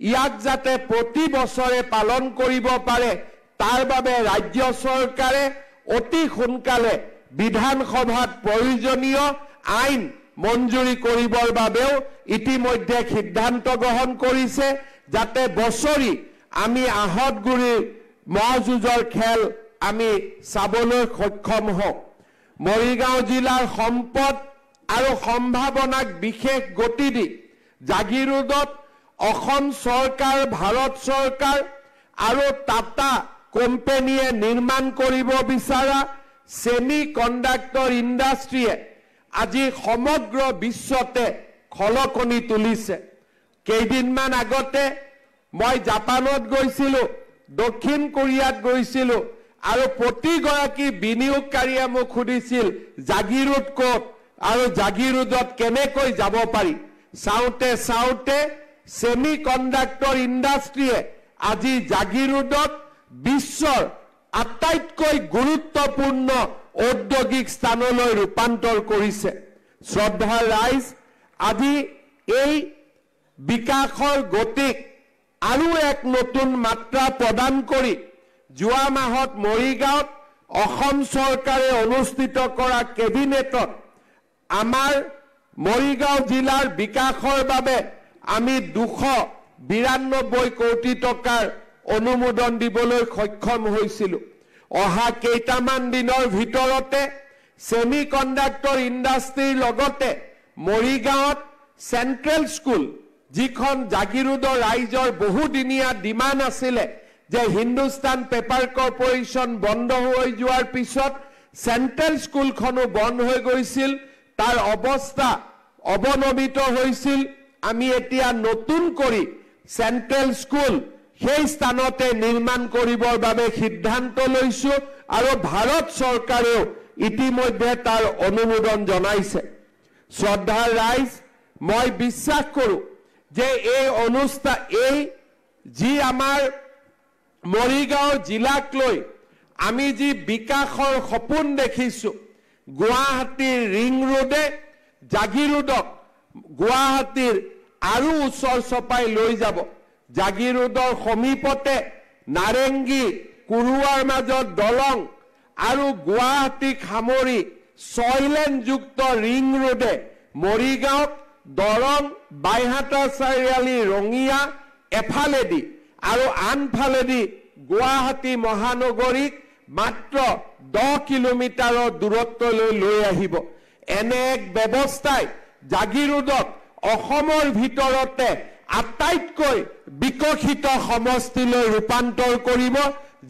ইয়াক যাতে প্ৰতি বছৰে পালন কৰিব পাৰে তাৰ বাবে ৰাজ্য চৰকাৰে অতি সোনকালে বিধানসভাত প্ৰয়োজনীয় আইন মঞ্জুৰি কৰিবৰ বাবেও ইতিমধ্যে সিদ্ধান্ত গ্ৰহণ কৰিছে, যাতে বছৰি আমি আহঁতগুৰিৰ মহ যুঁজৰ খেল আমি চাবলৈ সক্ষম হওঁ। মৰিগাঁও জিলাৰ সম্পদ আৰু সম্ভাৱনাক বিশেষ গতি দি জাগিৰোডত অসম চৰকাৰ, ভাৰত চৰকাৰ আৰু টাটা কোম্পানীয়ে নিৰ্মাণ কৰিব বিচৰা ছেমি কণ্ডাক্টৰ ইণ্ডাষ্ট্ৰীয়ে আজি সমগ্ৰ বিশ্বতে খলকনি তুলিছে। কেইদিনমান আগতে মই জাপানত গৈছিলো, দক্ষিণ কোৰিয়াত গৈছিলো, আৰু প্ৰতিগৰাকী বিনিয়োগকাৰীয়ে মোক সুধিছিল জাগিৰোড ক'ত আৰু জাগিৰোডত কেনেকৈ যাব পাৰি। চাওঁতে চাওঁতে সেমি কণ্ডাক্টৰ ইণ্ডাষ্ট্ৰীয়ে আজি জাগিৰোডত বিশ্বৰ আটাইতকৈ গুৰুত্বপূৰ্ণ ঔদ্যোগিক স্থানলৈ ৰূপান্তৰ কৰিছে। শ্ৰদ্ধাৰ ৰাইজ, আজি এই বিকাশৰ গতিক আৰু এক নতুন মাত্ৰা প্ৰদান কৰি যোৱা মাহত মৰিগাঁৱত অসম চৰকাৰে অনুষ্ঠিত কৰা কেবিনেটত আমাৰ মৰিগাঁও জিলাৰ বিকাশৰ বাবে আমি 292 কোটি টকাৰ অনুমোদন দিবলৈ সক্ষম হৈছিলো। অহা কেইটামান দিনৰ ভিতৰতে সেমি কণ্ডাক্টৰ ইণ্ডাষ্ট্ৰীৰ লগতে মৰিগাঁৱত চেণ্ট্ৰেল স্কুল, যিখন জাগিৰোডৰ ৰাইজৰ বহুদিনীয়া ডিমাণ্ড আছিলে যে হিন্দুস্তান পেপাৰ কৰ্পোৰেশ্যন বন্ধ হৈ যোৱাৰ পিছত চেণ্ট্ৰেল স্কুলখনো বন্ধ হৈ গৈছিল, তাৰ অৱস্থা অৱনমিত হৈছিল। আমি এতিয়া নতুন কৰি চেণ্ট্ৰেল স্কুল সেই স্থানতে নিৰ্মাণ কৰিবৰ বাবে সিদ্ধান্ত লৈছো আৰু ভাৰত চৰকাৰেও ইতিমধ্যে তাৰ অনুমোদন জনাইছে। শ্ৰদ্ধাৰ ৰাইজ, মই বিশ্বাস কৰোঁ যে এই যি আমাৰ মৰিগাঁও জিলাক লৈ আমি যি বিকাশৰ সপোন দেখিছো, গুৱাহাটীৰ ৰিং ৰোডে জাগিৰোডক গুৱাহাটীৰ আৰু ওচৰ চপাই লৈ যাব। জাগিৰোডৰ সমীপতে নাৰেংগী কুৰুৱাৰ মাজত দলং আৰু গুৱাহাটীক সামৰি 6 লেনযুক্ত ৰিং ৰোডে মৰিগাঁৱক দৰং, বাইহাটা চাৰিআলি, ৰঙিয়া এফালেদি আৰু আনফালেদি গুৱাহাটী মহানগৰীক মাত্ৰ 10 কিলোমিটাৰৰ দূৰত্বলৈ লৈ আহিব। এনে এক ব্যৱস্থাই জাগিৰোডক অসমৰ ভিতৰতে আটাইতকৈ বিকশিত সমষ্টিলৈ ৰূপান্তৰ কৰিব।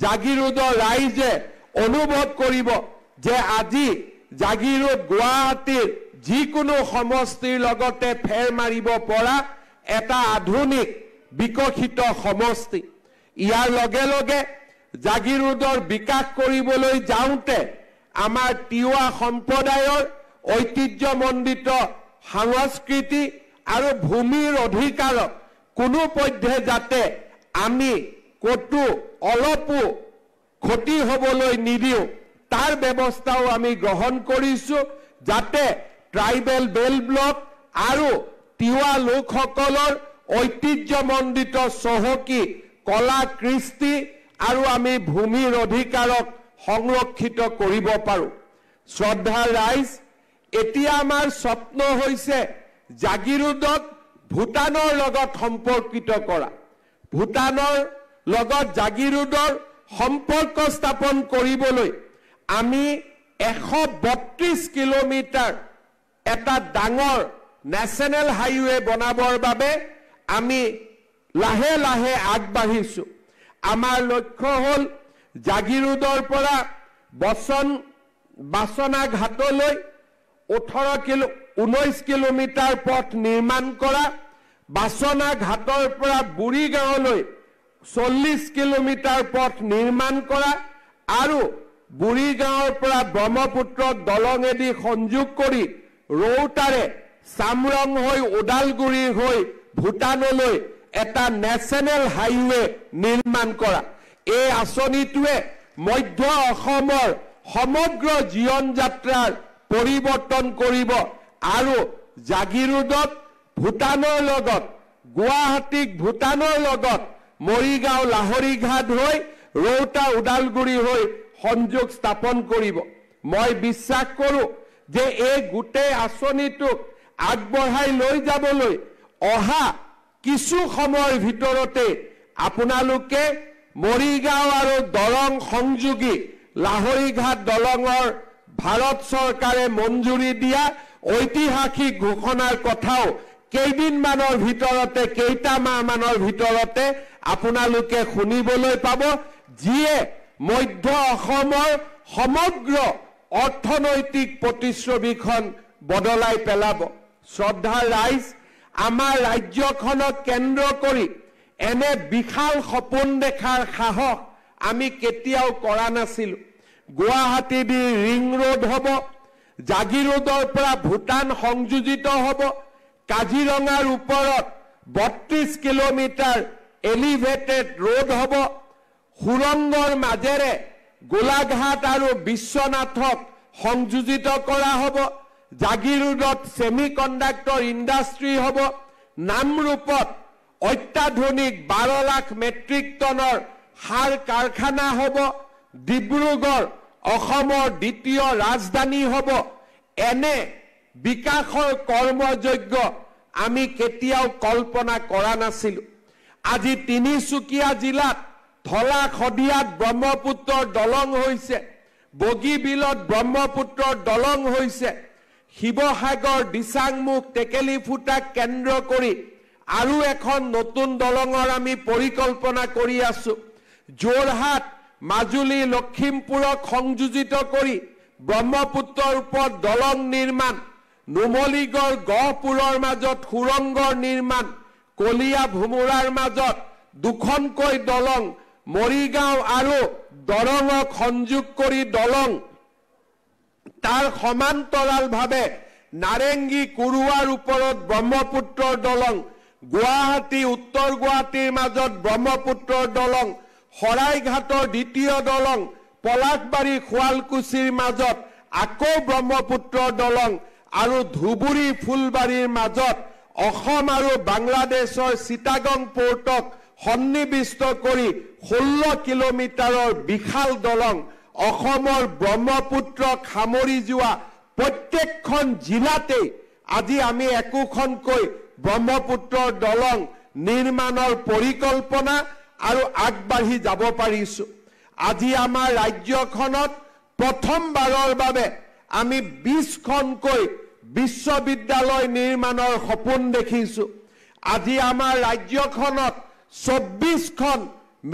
জাগিৰোডৰ ৰাইজে অনুভৱ কৰিব যে আজি জাগিৰোড গুৱাহাটীৰ যিকোনো সমষ্টিৰ লগতে ফেৰ মাৰিব পৰা এটা আধুনিক বিকশিত সমষ্টি। ইয়াৰ লগে লগে জাগিৰোডৰ বিকাশ কৰিবলৈ যাওঁতে আমাৰ তিৱা সম্প্ৰদায়ৰ ঐতিহ্যমণ্ডিত সংস্কৃতি আৰু ভূমিৰ অধিকাৰক কোনোপধ্যে যাতে আমি কতো অলপো ক্ষতি হ'বলৈ নিদিওঁ তাৰ ব্যৱস্থাও আমি গ্ৰহণ কৰিছো, যাতে ট্ৰাইবেল বেল ব্লক আৰু তিৱা লোকসকলৰ ঐতিহ্যমণ্ডিত চহকী কলা কৃষ্টি আৰু আমি ভূমিৰ অধিকাৰক সংৰক্ষিত কৰিব পাৰোঁ। শ্ৰদ্ধাৰ ৰাইজ, এতিয়া আমাৰ স্বপ্ন হৈছে জাগিৰোডক ভূটানৰ লগত সম্পৰ্কিত কৰা। ভূটানৰ লগত জাগিৰোডৰ সম্পৰ্ক স্থাপন কৰিবলৈ আমি 132 কিলোমিটাৰ এটা ডাঙৰ নেশ্যনেল হাইৱে বনাবৰ বাবে আমি লাহে লাহে আগবাঢ়িছো। আমাৰ লক্ষ্য হ'ল জাগিৰোডৰ পৰা বাচনা ঘাটলৈ 19 কিলোমিটাৰ পথ নিৰ্মাণ কৰা, বাচনা ঘাটৰ পৰা বুঢ়ীগাঁৱলৈ 40 কিলোমিটাৰ পথ নিৰ্মাণ কৰা আৰু বুঢ়ীগাঁৱৰ পৰা ব্ৰহ্মপুত্ৰক দলঙেদি সংযোগ কৰি ৰৌতাৰে চামৰং হৈ ওদালগুৰি হৈ ভূটানলৈ এটা নেশ্যনেল হাইৱে নিৰ্মাণ কৰা। এই আঁচনিটোৱে মধ্য অসমৰ সমগ্ৰ জীৱন যাত্ৰাৰ পৰিৱৰ্তন কৰিব আৰু জাগিৰোডত ভূটানৰ লগত, গুৱাহাটীক ভূটানৰ লগত, মৰিগাঁও লাহৰীঘাট হৈ ৰৌতা ওদালগুৰি হৈ সংযোগ স্থাপন কৰিব। মই বিশ্বাস কৰোঁ যে এই গোটেই আঁচনিটোক আগবঢ়াই লৈ যাবলৈ অহা কিছু সময়ৰ ভিতৰতে আপোনালোকে মৰিগাঁও আৰু দৰং সংযোগী লাহৰীঘাট দলঙৰ ভাৰত চৰকাৰে মঞ্জুৰি দিয়া ঐতিহাসিক ঘোষণাৰ কথাও কেইদিনমানৰ ভিতৰতে, কেইটামাহমানৰ ভিতৰতে আপোনালোকে শুনিবলৈ পাব, যিয়ে মধ্য অসমৰ সমগ্ৰ অৰ্থনৈতিক প্ৰতিচ্ছবিখন বদলাই পেলাব। শ্ৰদ্ধাৰ ৰাইজ, আমাৰ ৰাজ্যখনক কেন্দ্ৰ কৰি এনে বিশাল সপোন দেখাৰ সাহস আমি কেতিয়াও কৰা নাছিলোঁ। গুৱাহাটী দি ৰিং ৰোড হ'ব, জাগিৰোডৰ পৰা ভূটান সংযোজিত হ'ব, কাজিৰঙাৰ ওপৰত 32 কিলোমিটাৰ এলিভেটেড ৰোড হ'ব, সুৰংগৰ মাজেৰে গোলাঘাট আৰু বিশ্বনাথক সংযোজিত কৰা হ'ব, জাগিৰোডত ছেমি কণ্ডাক্টৰ ইণ্ডাষ্ট্ৰী হ'ব, নামৰূপত অত্যাধুনিক 12 লাখ মেট্ৰিক টনৰ সাৰ কাৰখানা হ'ব, ডিব্ৰুগড় অসমৰ দ্বিতীয় ৰাজধানী হ'ব। এনে বিকাশৰ কৰ্মযজ্ঞ আমি কেতিয়াও কল্পনা কৰা নাছিলোঁ। আজি তিনিচুকীয়া জিলাত ধলা শদিয়াত ব্ৰহ্মপুত্ৰৰ দলং হৈছে, বগীবিলত ব্ৰহ্মপুত্ৰৰ দলং হৈছে, শিৱসাগৰ দিচাংমুখ টেকেলিফুটাক কেন্দ্ৰ কৰি আৰু এখন নতুন দলঙৰ আমি পৰিকল্পনা কৰি আছো। যোৰহাট মাজুলী লখিমপুৰক সংযোজিত কৰি ব্ৰহ্মপুত্ৰৰ ওপৰত দলং নিৰ্মাণ, নুমলীগড় গহপুৰৰ মাজত সুৰংগৰ নিৰ্মাণ, কলিয়া ভোমোৰাৰ মাজত দুখনকৈ দলং, মৰিগাঁও আৰু দৰঙক সংযোগ কৰি দলং, তাৰ সমান্তৰালভাৱে নাৰেংগী কুৰুৱাৰ ওপৰত ব্ৰহ্মপুত্ৰৰ দলং, গুৱাহাটী উত্তৰ গুৱাহাটীৰ মাজত ব্ৰহ্মপুত্ৰৰ দলং, শৰাইঘাটৰ দ্বিতীয় দলং, পলাশবাৰী শুৱালকুছিৰ মাজত আকৌ ব্ৰহ্মপুত্ৰৰ দলং আৰু ধুবুৰী ফুলবাৰীৰ মাজত অসম আৰু বাংলাদেশৰ চিটাগং পোৰ্টক সন্নিবিষ্ট কৰি 16 কিলোমিটাৰৰ বিশাল দলং, অসমৰ ব্ৰহ্মপুত্ৰক সামৰি যোৱা প্ৰত্যেকখন জিলাতেই আজি আমি একোখনকৈ ব্ৰহ্মপুত্ৰৰ দলং নিৰ্মাণৰ পৰিকল্পনা আৰু আগবাঢ়ি যাব পাৰিছো। আজি আমাৰ ৰাজ্যখনত প্ৰথমবাৰৰ বাবে আমি 20খনকৈ বিশ্ববিদ্যালয় নিৰ্মাণৰ সপোন দেখিছো। আজি আমাৰ ৰাজ্যখনত 24খন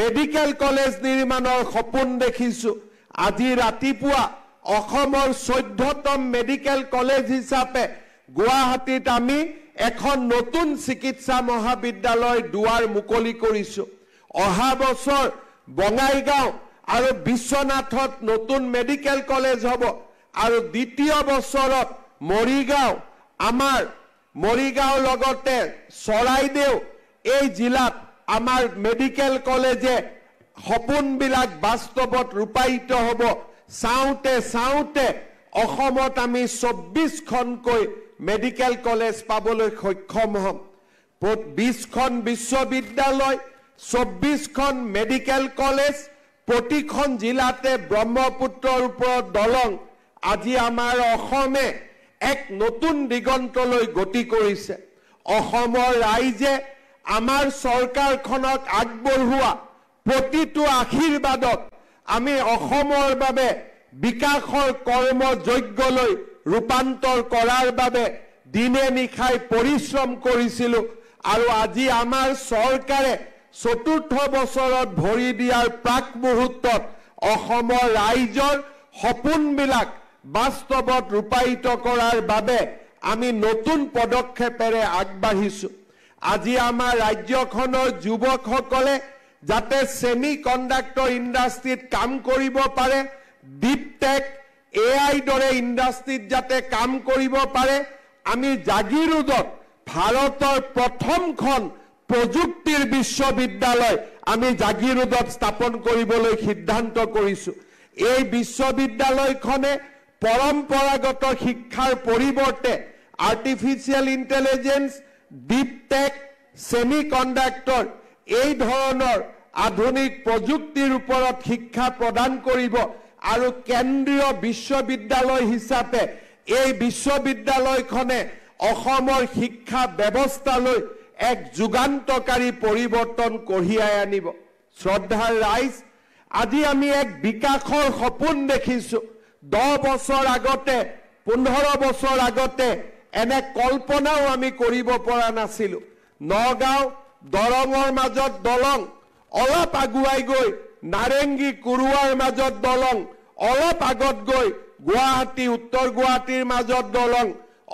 মেডিকেল কলেজ নিৰ্মাণৰ সপোন দেখিছো। আজি ৰাতিপুৱা অসমৰ 14তম মেডিকেল কলেজ হিচাপে গুৱাহাটীত আমি এখন নতুন চিকিৎসা মহাবিদ্যালয়ৰ দুৱাৰ মুকলি কৰিছো। অহা বছৰ বঙাইগাঁও আৰু বিশ্বনাথত নতুন মেডিকেল কলেজ হ'ব আৰু দ্বিতীয় বছৰত মৰিগাঁও, আমাৰ মৰিগাঁও লগতে চৰাইদেউ এই জিলাত আমাৰ মেডিকেল কলেজে সপোনবিলাক বাস্তৱত ৰূপায়িত হ'ব। চাওঁতে চাওঁতে অসমত আমি 24খনকৈ মেডিকেল কলেজ পাবলৈ সক্ষম হ'ম। 20খন বিশ্ববিদ্যালয়, 24খন মেডিকেল কলেজ, প্ৰতিখন জিলাতে ব্ৰহ্মপুত্ৰৰ ওপৰত দলং। আজি আমাৰ অসমে এক নতুন দিগন্তলৈ গতি কৰিছে। অসমৰ ৰাইজে আমাৰ চৰকাৰখনক আগবঢ়োৱা প্ৰতিটো আশীৰ্বাদত আমি অসমৰ বাবে বিকাশৰ কৰ্মযজ্ঞলৈ ৰূপান্তৰ কৰাৰ বাবে দিনে নিশাই পৰিশ্ৰম কৰিছিলো আৰু আজি আমাৰ চৰকাৰে 4ৰ্থ বছৰত ভৰি দিয়াৰ প্ৰাক মুহূৰ্তত অসমৰ ৰাইজৰ সপোনবিলাক বাস্তৱত ৰূপায়িত কৰাৰ বাবে আমি নতুন পদক্ষেপেৰে আগবাঢ়িছো। আজি আমাৰ ৰাজ্যখনৰ যুৱকসকলে যাতে ছেমি কণ্ডাক্টৰ ইণ্ডাষ্ট্ৰীত কাম কৰিব পাৰে, ডিপ টেক AI দৰে ইণ্ডাষ্ট্ৰীত যাতে কাম কৰিব পাৰে, আমি জাগিৰোডত ভাৰতৰ প্ৰথমখন প্ৰযুক্তিৰ বিশ্ববিদ্যালয় আমি জাগিৰোডত স্থাপন কৰিবলৈ সিদ্ধান্ত কৰিছো। এই বিশ্ববিদ্যালয়খনে পৰম্পৰাগত শিক্ষাৰ পৰিৱৰ্তে artificial intelligence, deep tech, semiconductor এই ধৰণৰ আধুনিক প্ৰযুক্তিৰ ওপৰত শিক্ষা প্ৰদান কৰিব আৰু কেন্দ্ৰীয় বিশ্ববিদ্যালয় হিচাপে এই বিশ্ববিদ্যালয়খনে অসমৰ শিক্ষা ব্যৱস্থালৈ এক যুগান্তকাৰী পৰিৱৰ্তন কঢ়িয়াই আনিব। শ্ৰদ্ধাৰ ৰাইজ, আজি আমি এক বিকাশৰ সপোন দেখিছো। 10 বছৰ আগতে, 15 বছৰ আগতে এনে কল্পনাও আমি কৰিব পৰা নাছিলো। নগাঁও দৰঙৰ মাজত দলং, অলপ আগুৱাই গৈ নাৰেংগী কুৰুৱাৰ মাজত দলং, অলপ আগত গৈ গুৱাহাটী উত্তৰ গুৱাহাটীৰ মাজত দলং,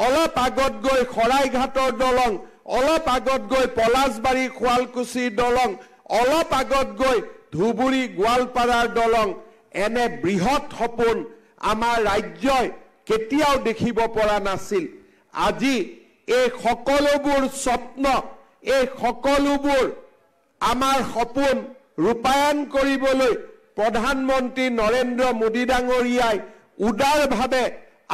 অলপ আগত গৈ শৰাইঘাটৰ দলং, অলপ আগত গৈ পলাশবাৰী শুৱালকুছিৰ দলং, অলপ আগত গৈ ধুবুৰী গোৱালপাৰাৰ দলং। এনে বৃহৎ সপোন আমাৰ ৰাজ্যই কেতিয়াও দেখিব পৰা নাছিল। আজি এই সকলোবোৰ স্বপ্ন, এই সকলোবোৰ আমাৰ সপোন ৰূপায়ণ কৰিবলৈ প্ৰধানমন্ত্ৰী নৰেন্দ্ৰ মোদী ডাঙৰীয়াই উদাৰভাৱে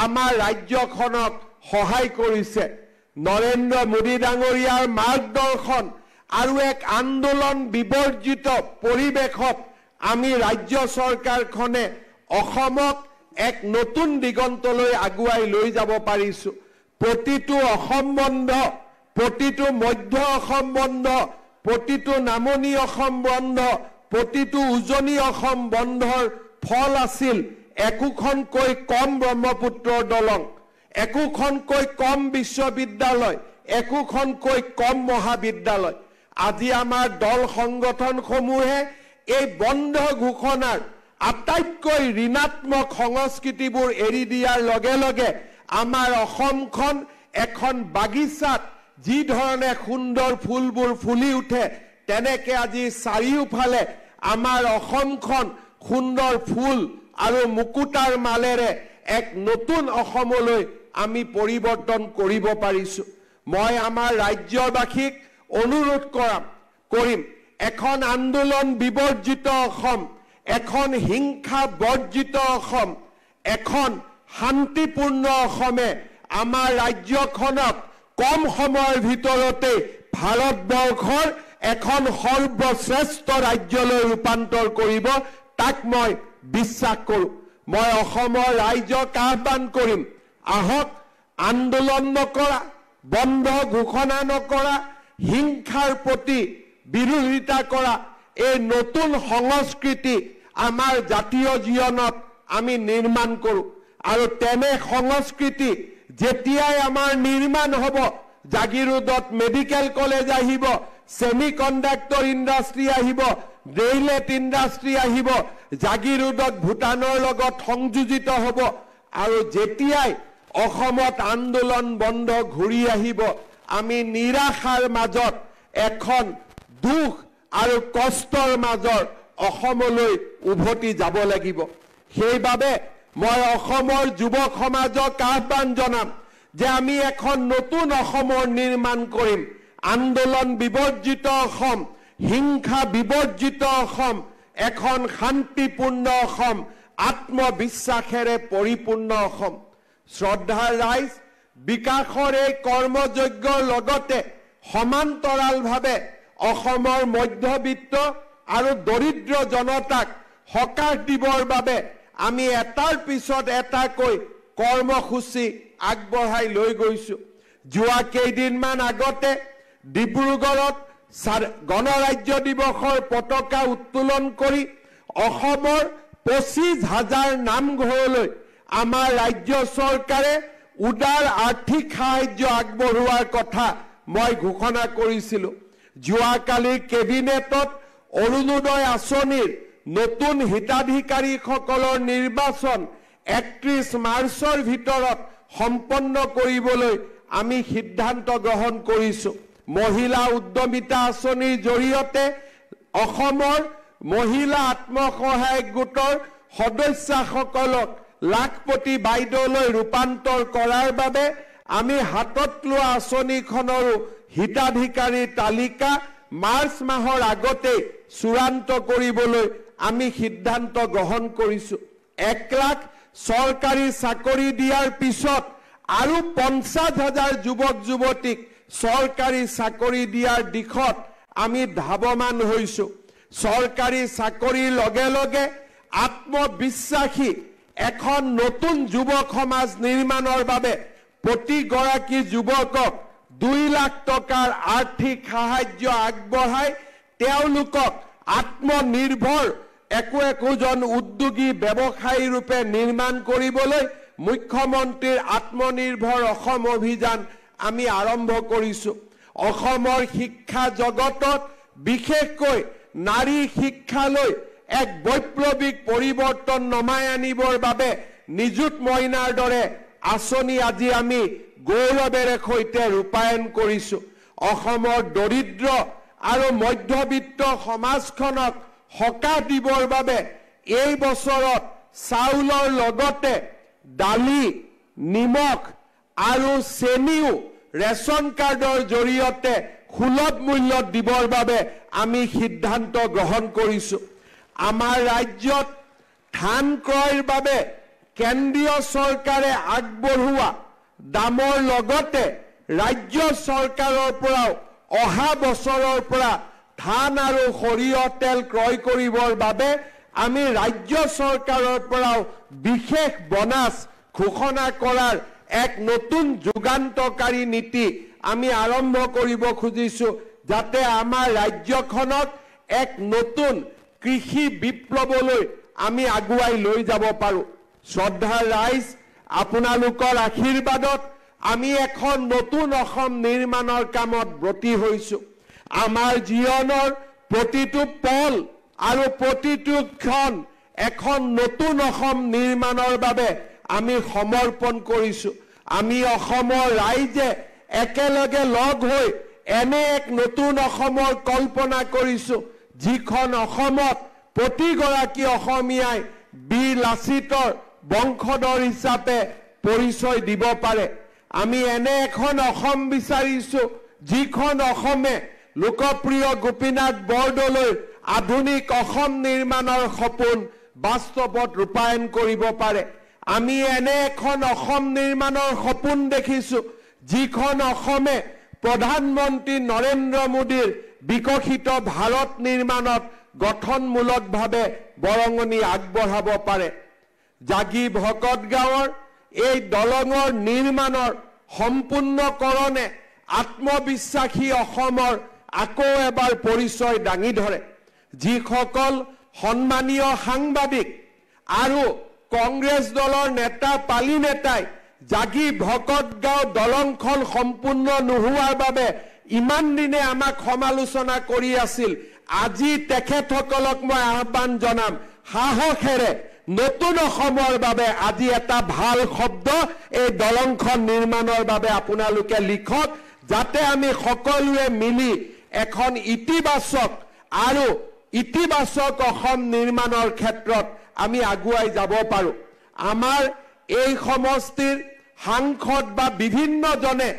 আমাৰ ৰাজ্যখনক সহায় কৰিছে। নৰেন্দ্ৰ মোদী ডাঙৰীয়াৰ মাৰ্গদৰ্শন আৰু এক আন্দোলন বিবৰ্জিত পৰিৱেশত আমি ৰাজ্য চৰকাৰখনে অসমক এক নতুন দিগন্তলৈ আগুৱাই লৈ যাব পাৰিছো। প্ৰতিটো অসম বন্ধ, প্ৰতিটো মধ্য অসম বন্ধ, প্ৰতিটো নামনি অসম বন্ধ, প্ৰতিটো উজনি অসম বন্ধৰ ফল আছিল একোখনকৈ কম ব্ৰহ্মপুত্ৰৰ দলং, একোখনকৈ কম বিশ্ববিদ্যালয়, একোখনকৈ কম মহাবিদ্যালয়। আজি আমাৰ দল সংগঠনসমূহে এই বন্ধ ঘোষণাৰ আটাইতকৈ ঋণাত্মক সংস্কৃতিবোৰ এৰি দিয়াৰ লগে লগে আমাৰ অসমখন এখন বাগিচাত যি ধৰণে সুন্দৰ ফুলবোৰ ফুলি উঠে, তেনেকে আজি চাৰিওফালে আমাৰ অসমখন সুন্দৰ ফুল আৰু মুকুতাৰ মালেৰে এক নতুন অসমলৈ আমি পৰিৱৰ্তন কৰিব পাৰিছো। মই আমাৰ ৰাজ্যবাসীক অনুৰোধ কৰিম, এখন আন্দোলন বিবৰ্জিত অসম, এখন হিংসা বৰ্জিত অসম, এখন শান্তিপূৰ্ণ অসমে আমাৰ ৰাজ্যখনক কম সময়ৰ ভিতৰতে ভাৰতবৰ্ষৰ এখন সৰ্বশ্ৰেষ্ঠ ৰাজ্যলৈ ৰূপান্তৰ কৰিব, তাক মই বিশ্বাস কৰোঁ। মই অসমৰ ৰাইজক আহ্বান কৰিম, আহক আন্দোলন নকৰা, বন্ধ ঘোষণা নকৰা, হিংসাৰ প্ৰতি বিৰোধিতা কৰা এই নতুন সংস্কৃতি আমাৰ জাতীয় জীৱনত আমি নিৰ্মাণ কৰোঁ। আৰু তেনে সংস্কৃতি যেতিয়াই আমাৰ নিৰ্মাণ হ'ব, জাগিৰোডত মেডিকেল কলেজ আহিব, সেমি কণ্ডাক্টৰ ইণ্ডাষ্ট্ৰী আহিব, ৰেইলেট ইণ্ডাষ্ট্ৰী আহিব, জাগিৰোডত ভূটানৰ লগত সংযোজিত হ'ব। আৰু যেতিয়াই অসমত আন্দোলন বন্ধ ঘূৰি আহিব, আমি নিৰাশাৰ মাজত এখন দুখ আৰু কষ্টৰ মাজৰ অসমলৈ উভতি যাব লাগিব। সেইবাবে মই অসমৰ যুৱক সমাজক আহ্বান জনাম যে আমি এখন নতুন অসমৰ নিৰ্মাণ কৰিম, আন্দোলন বিবৰ্জিত অসম, হিংসা বিবৰ্জিত অসম, এখন শান্তিপূৰ্ণ অসম, আত্মবিশ্বাসেৰে পৰিপূৰ্ণ অসম। শ্ৰদ্ধাৰ ৰাইজ, বিকাশৰ এই কৰ্মযজ্ঞৰ লগতে সমান্তৰালভাৱে অসমৰ মধ্যবিত্ত আৰু দৰিদ্ৰ জনতাক সকাহ দিবৰ বাবে আমি এটাৰ পিছত এটাকৈ কৰ্মসূচী আগবঢ়াই লৈ গৈছো। যোৱা কেইদিনমান আগতে ডিব্ৰুগড়ত গণৰাজ্য দিৱসৰ পতাকা উত্তোলন কৰি অসমৰ 25,000 নামঘৰলৈ আমাৰ ৰাজ্য চৰকাৰে উদাৰ আৰ্থিক সাহায্য আগবঢ়োৱাৰ কথা মই ঘোষণা কৰিছিলোঁ। যোৱাকালি কেবিনেটত অৰুণোদয় আঁচনিৰ নতুন হিতাধিকাৰীসকলৰ নিৰ্বাচন 31 মাৰ্চৰ ভিতৰত সম্পন্ন কৰিবলৈ আমি সিদ্ধান্ত গ্ৰহণ কৰিছোঁ। মহিলা উদ্যমিতা আঁচনিৰ জৰিয়তে অসমৰ মহিলা আত্মসহায়ক গোটৰ সদস্যসকলক লাখপতি বাইদেউলৈ ৰূপান্তৰ কৰাৰ বাবে আমি হাতত লোৱা আঁচনিখনৰো হিতাধিকাৰীৰ তালিকা মাৰ্চ মাহৰ আগতে চূড়ান্ত কৰিবলৈ আমি সিদ্ধান্ত গ্ৰহণ কৰিছোঁ। 1 লাখ চৰকাৰী চাকৰি দিয়াৰ পিছত আৰু 50,000 যুৱক যুৱতীক চৰকাৰী চাকৰি দিয়াৰ দিশত আমি ধাৱমান হৈছোঁ। চৰকাৰী চাকৰিৰ লগে লগে আত্মবিশ্বাসী এখন নতুন যুৱক সমাজ নিৰ্মাণৰ বাবে প্ৰতিগৰাকী যুৱকক 2 লাখ টকাৰ আৰ্থিক সাহায্য আগবঢ়াই তেওঁলোকক আত্মনিৰ্ভৰ একোজন উদ্যোগী ব্যৱসায়ী ৰূপে নিৰ্মাণ কৰিবলৈ মুখ্যমন্ত্ৰীৰ আত্মনিৰ্ভৰ অসম অভিযান আমি আৰম্ভ কৰিছোঁ। অসমৰ শিক্ষা জগতত বিশেষকৈ নাৰী শিক্ষালৈ এক বৈপ্লৱিক পৰিৱৰ্তন নমাই আনিবৰ বাবে নিযুত মইনাৰ দৰে আঁচনি আজি আমি গৌৰৱেৰে সৈতে ৰূপায়ণ কৰিছোঁ। অসমৰ দৰিদ্ৰ আৰু মধ্যবিত্ত সমাজখনক সকাহ দিবৰ বাবে এই বছৰত চাউলৰ লগতে দালি, নিমখ আৰু চেনিও ৰেচন কাৰ্ডৰ জৰিয়তে সুলভ মূল্যত দিবৰ বাবে আমি সিদ্ধান্ত গ্ৰহণ কৰিছোঁ। আমাৰ ৰাজ্যত ধান ক্ৰয়ৰ বাবে কেন্দ্ৰীয় চৰকাৰে আগবঢ়োৱা দামৰ লগতে ৰাজ্য চৰকাৰৰ পৰাও অহা বছৰৰ পৰা ধান আৰু সৰিয়হ তেল ক্ৰয় কৰিবৰ বাবে আমি ৰাজ্য চৰকাৰৰ পৰাও বিশেষ বনাছ ঘোষণা কৰাৰ এক নতুন যুগান্তকাৰী নীতি আমি আৰম্ভ কৰিব খুজিছোঁ, যাতে আমাৰ ৰাজ্যখনক এক নতুন কৃষি বিপ্লৱলৈ আমি আগুৱাই লৈ যাব পাৰোঁ। শ্ৰদ্ধাৰ ৰাইজ, আপোনালোকৰ আশীৰ্বাদত আমি এখন নতুন অসম নিৰ্মাণৰ কামত ব্ৰতী হৈছোঁ। আমাৰ জীৱনৰ প্ৰতিটো পল আৰু প্ৰতিটো ক্ষণ এখন নতুন অসম নিৰ্মাণৰ বাবে আমি সমৰ্পণ কৰিছোঁ। আমি অসমৰ ৰাইজে একেলগে লগ হৈ এনে এক নতুন অসমৰ কল্পনা কৰিছোঁ, যিখন অসমত প্ৰতিগৰাকী অসমীয়াই বীৰ লাচিতৰ বংশধৰ হিচাপে পৰিচয় দিব পাৰে। আমি এনে এখন অসম বিচাৰিছোঁ, যিখন অসমে লোকপ্ৰিয় গোপীনাথ বৰদলৈৰ আধুনিক অসম নিৰ্মাণৰ সপোন বাস্তৱত ৰূপায়ণ কৰিব পাৰে। আমি এনে এখন অসম নিৰ্মাণৰ সপোন দেখিছোঁ, যিখন অসমে প্ৰধানমন্ত্ৰী নৰেন্দ্ৰ মোদীৰ বিকশিত ভাৰত নিৰ্মাণত গঠনমূলকভাৱে বৰঙণি আগবঢ়াব পাৰে। জাগি ভকত গাঁৱৰ এই দলঙৰ নিৰ্মাণৰ সম্পূৰ্ণকৰণে আত্মবিশ্বাসী অসমৰ আকৌ এবাৰ পৰিচয় দাঙি ধৰে। যিসকল সন্মানীয় সাংবাদিক আৰু কংগ্ৰেছ দলৰ নেতা পালি নেতাই জাগি ভকত গাঁও দলংখন সম্পূৰ্ণ নোহোৱাৰ বাবে ইমান দিনে আমাক সমালোচনা কৰি আছিল, আজি তেখেতসকলক মই আহ্বান জনাম, সাহসেৰে নতুন অসমৰ বাবে আজি এটা ভাল শব্দ এই দলংখন নিৰ্মাণৰ বাবে আপোনালোকে লিখক, যাতে আমি সকলোৱে মিলি এখন ইতিবাচক অসম নিৰ্মাণৰ ক্ষেত্ৰত আমি আগুৱাই যাব পাৰোঁ। আমাৰ এই সমষ্টিৰ সাংসদ বা বিভিন্নজনে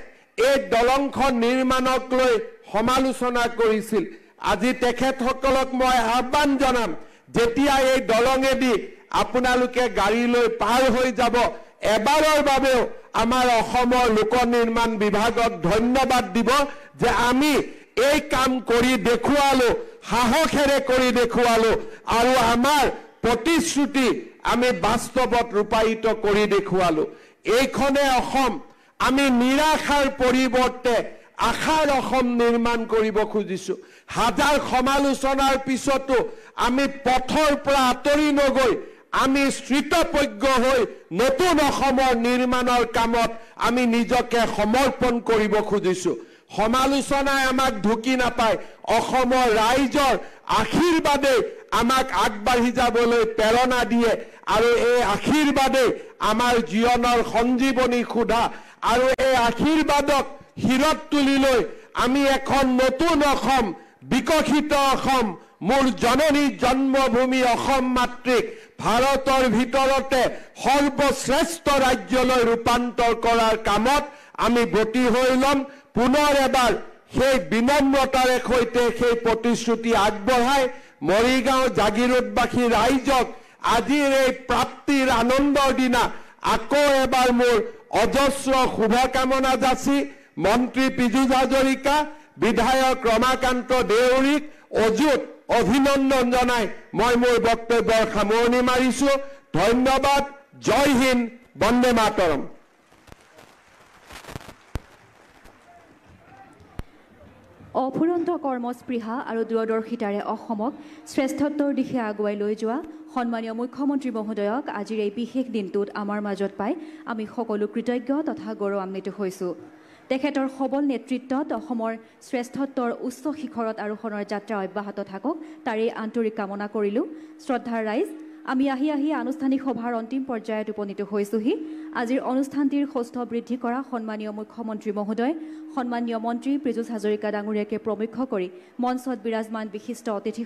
এই দলংখন নিৰ্মাণক লৈ সমালোচনা কৰিছিল। আজি তেখেতসকলক মই আহ্বান জনাম, যেতিয়া এই দলঙেদি আপোনালোকে গাড়ী লৈ পাৰ হৈ যাব, এবাৰৰ বাবেও আমাৰ অসমৰ লোক নিৰ্মাণ বিভাগক ধন্যবাদ দিব যে আমি এই কাম কৰি দেখুৱালো, সাহসেৰে কৰি দেখুৱালো আৰু আমাৰ প্ৰতিশ্ৰুতি আমি বাস্তৱত ৰূপায়িত কৰি দেখুৱালো। এইখনে অসম আমি নিৰাশাৰ পৰিৱৰ্তে আশাৰ অসম নিৰ্মাণ কৰিব খুজিছোঁ। হাজাৰ সমালোচনাৰ পিছতো আমি পথৰ পৰা আঁতৰি নগৈ আমি স্থিতপ্ৰজ্ঞ হৈ নতুন অসমৰ নিৰ্মাণৰ কামত আমি নিজকে সমৰ্পণ কৰিব খুজিছোঁ। সমালোচনাই আমাক ঢুকি নাপায়, অসমৰ ৰাইজৰ আশীৰ্বাদে আমাক আগবাঢ়ি যাবলৈ প্ৰেৰণা দিয়ে আৰু এই আশীৰ্বাদে আমাৰ জীৱনৰ সঞ্জীৱনী সোধা আৰু এই আশীৰ্বাদক শিৰত তুলি লৈ আমি এখন নতুন অসম, বিকশিত অসম, মোৰ জননী জন্মভূমি অসম মাতৃক ভাৰতৰ ভিতৰতে সৰ্বশ্ৰেষ্ঠ ৰাজ্যলৈ ৰূপান্তৰ কৰাৰ কামত আমি ব্ৰতী হৈ ল'ম। পুনৰ এবাৰ সেই বিনম্ৰতাৰে সৈতে সেই প্ৰতিশ্ৰুতি আগবঢ়াই মৰিগাঁও জাগিৰোডবাসী ৰাইজক আজিৰ এই প্ৰাপ্তিৰ আনন্দৰ দিনা আকৌ এবাৰ মোৰ অজস্ৰ শুভকামনা যাচি মন্ত্ৰী পীযুষ হাজৰিকা, বিধায়ক ৰমাকান্ত দেউৰীক অযুত অভিনন্দন জনাই মই মোৰ বক্তব্যৰ সামৰণি মাৰিছোঁ। ধন্যবাদ। জয় হিন্দ, বন্দে মাতৰম। অফুৰন্ত কৰ্মস্পৃহা আৰু দূৰদৰ্শিতাৰে অসমক শ্ৰেষ্ঠত্বৰ দিশে আগুৱাই লৈ যোৱা সন্মানীয় মুখ্যমন্ত্ৰী মহোদয়ক আজিৰ এই বিশেষ দিনটোত আমাৰ মাজত পাই আমি সকলো কৃতজ্ঞ তথা গৌৰৱান্বিত হৈছোঁ। তেখেতৰ সবল নেতৃত্বত অসমৰ শ্ৰেষ্ঠত্বৰ উচ্চ শিখৰত আৰোহণৰ যাত্ৰা অব্যাহত থাকক, তাৰেই আন্তৰিক কামনা কৰিলোঁ। শ্ৰদ্ধাৰ ৰাইজ, আমি আহি আনুষ্ঠানিক সভাৰ অন্তিম পৰ্যায়ত উপনীত হৈছোহি। আজিৰ অনুষ্ঠানটিৰ হোষ্ট বৃদ্ধি কৰা সন্মানীয় মুখ্যমন্ত্ৰী মহোদয়, সন্মানীয় মন্ত্ৰী পীযুষ হাজৰিকা ডাঙৰীয়াকে প্ৰমুখ্য কৰি মঞ্চত বিৰাজমান বিশিষ্ট অতিথি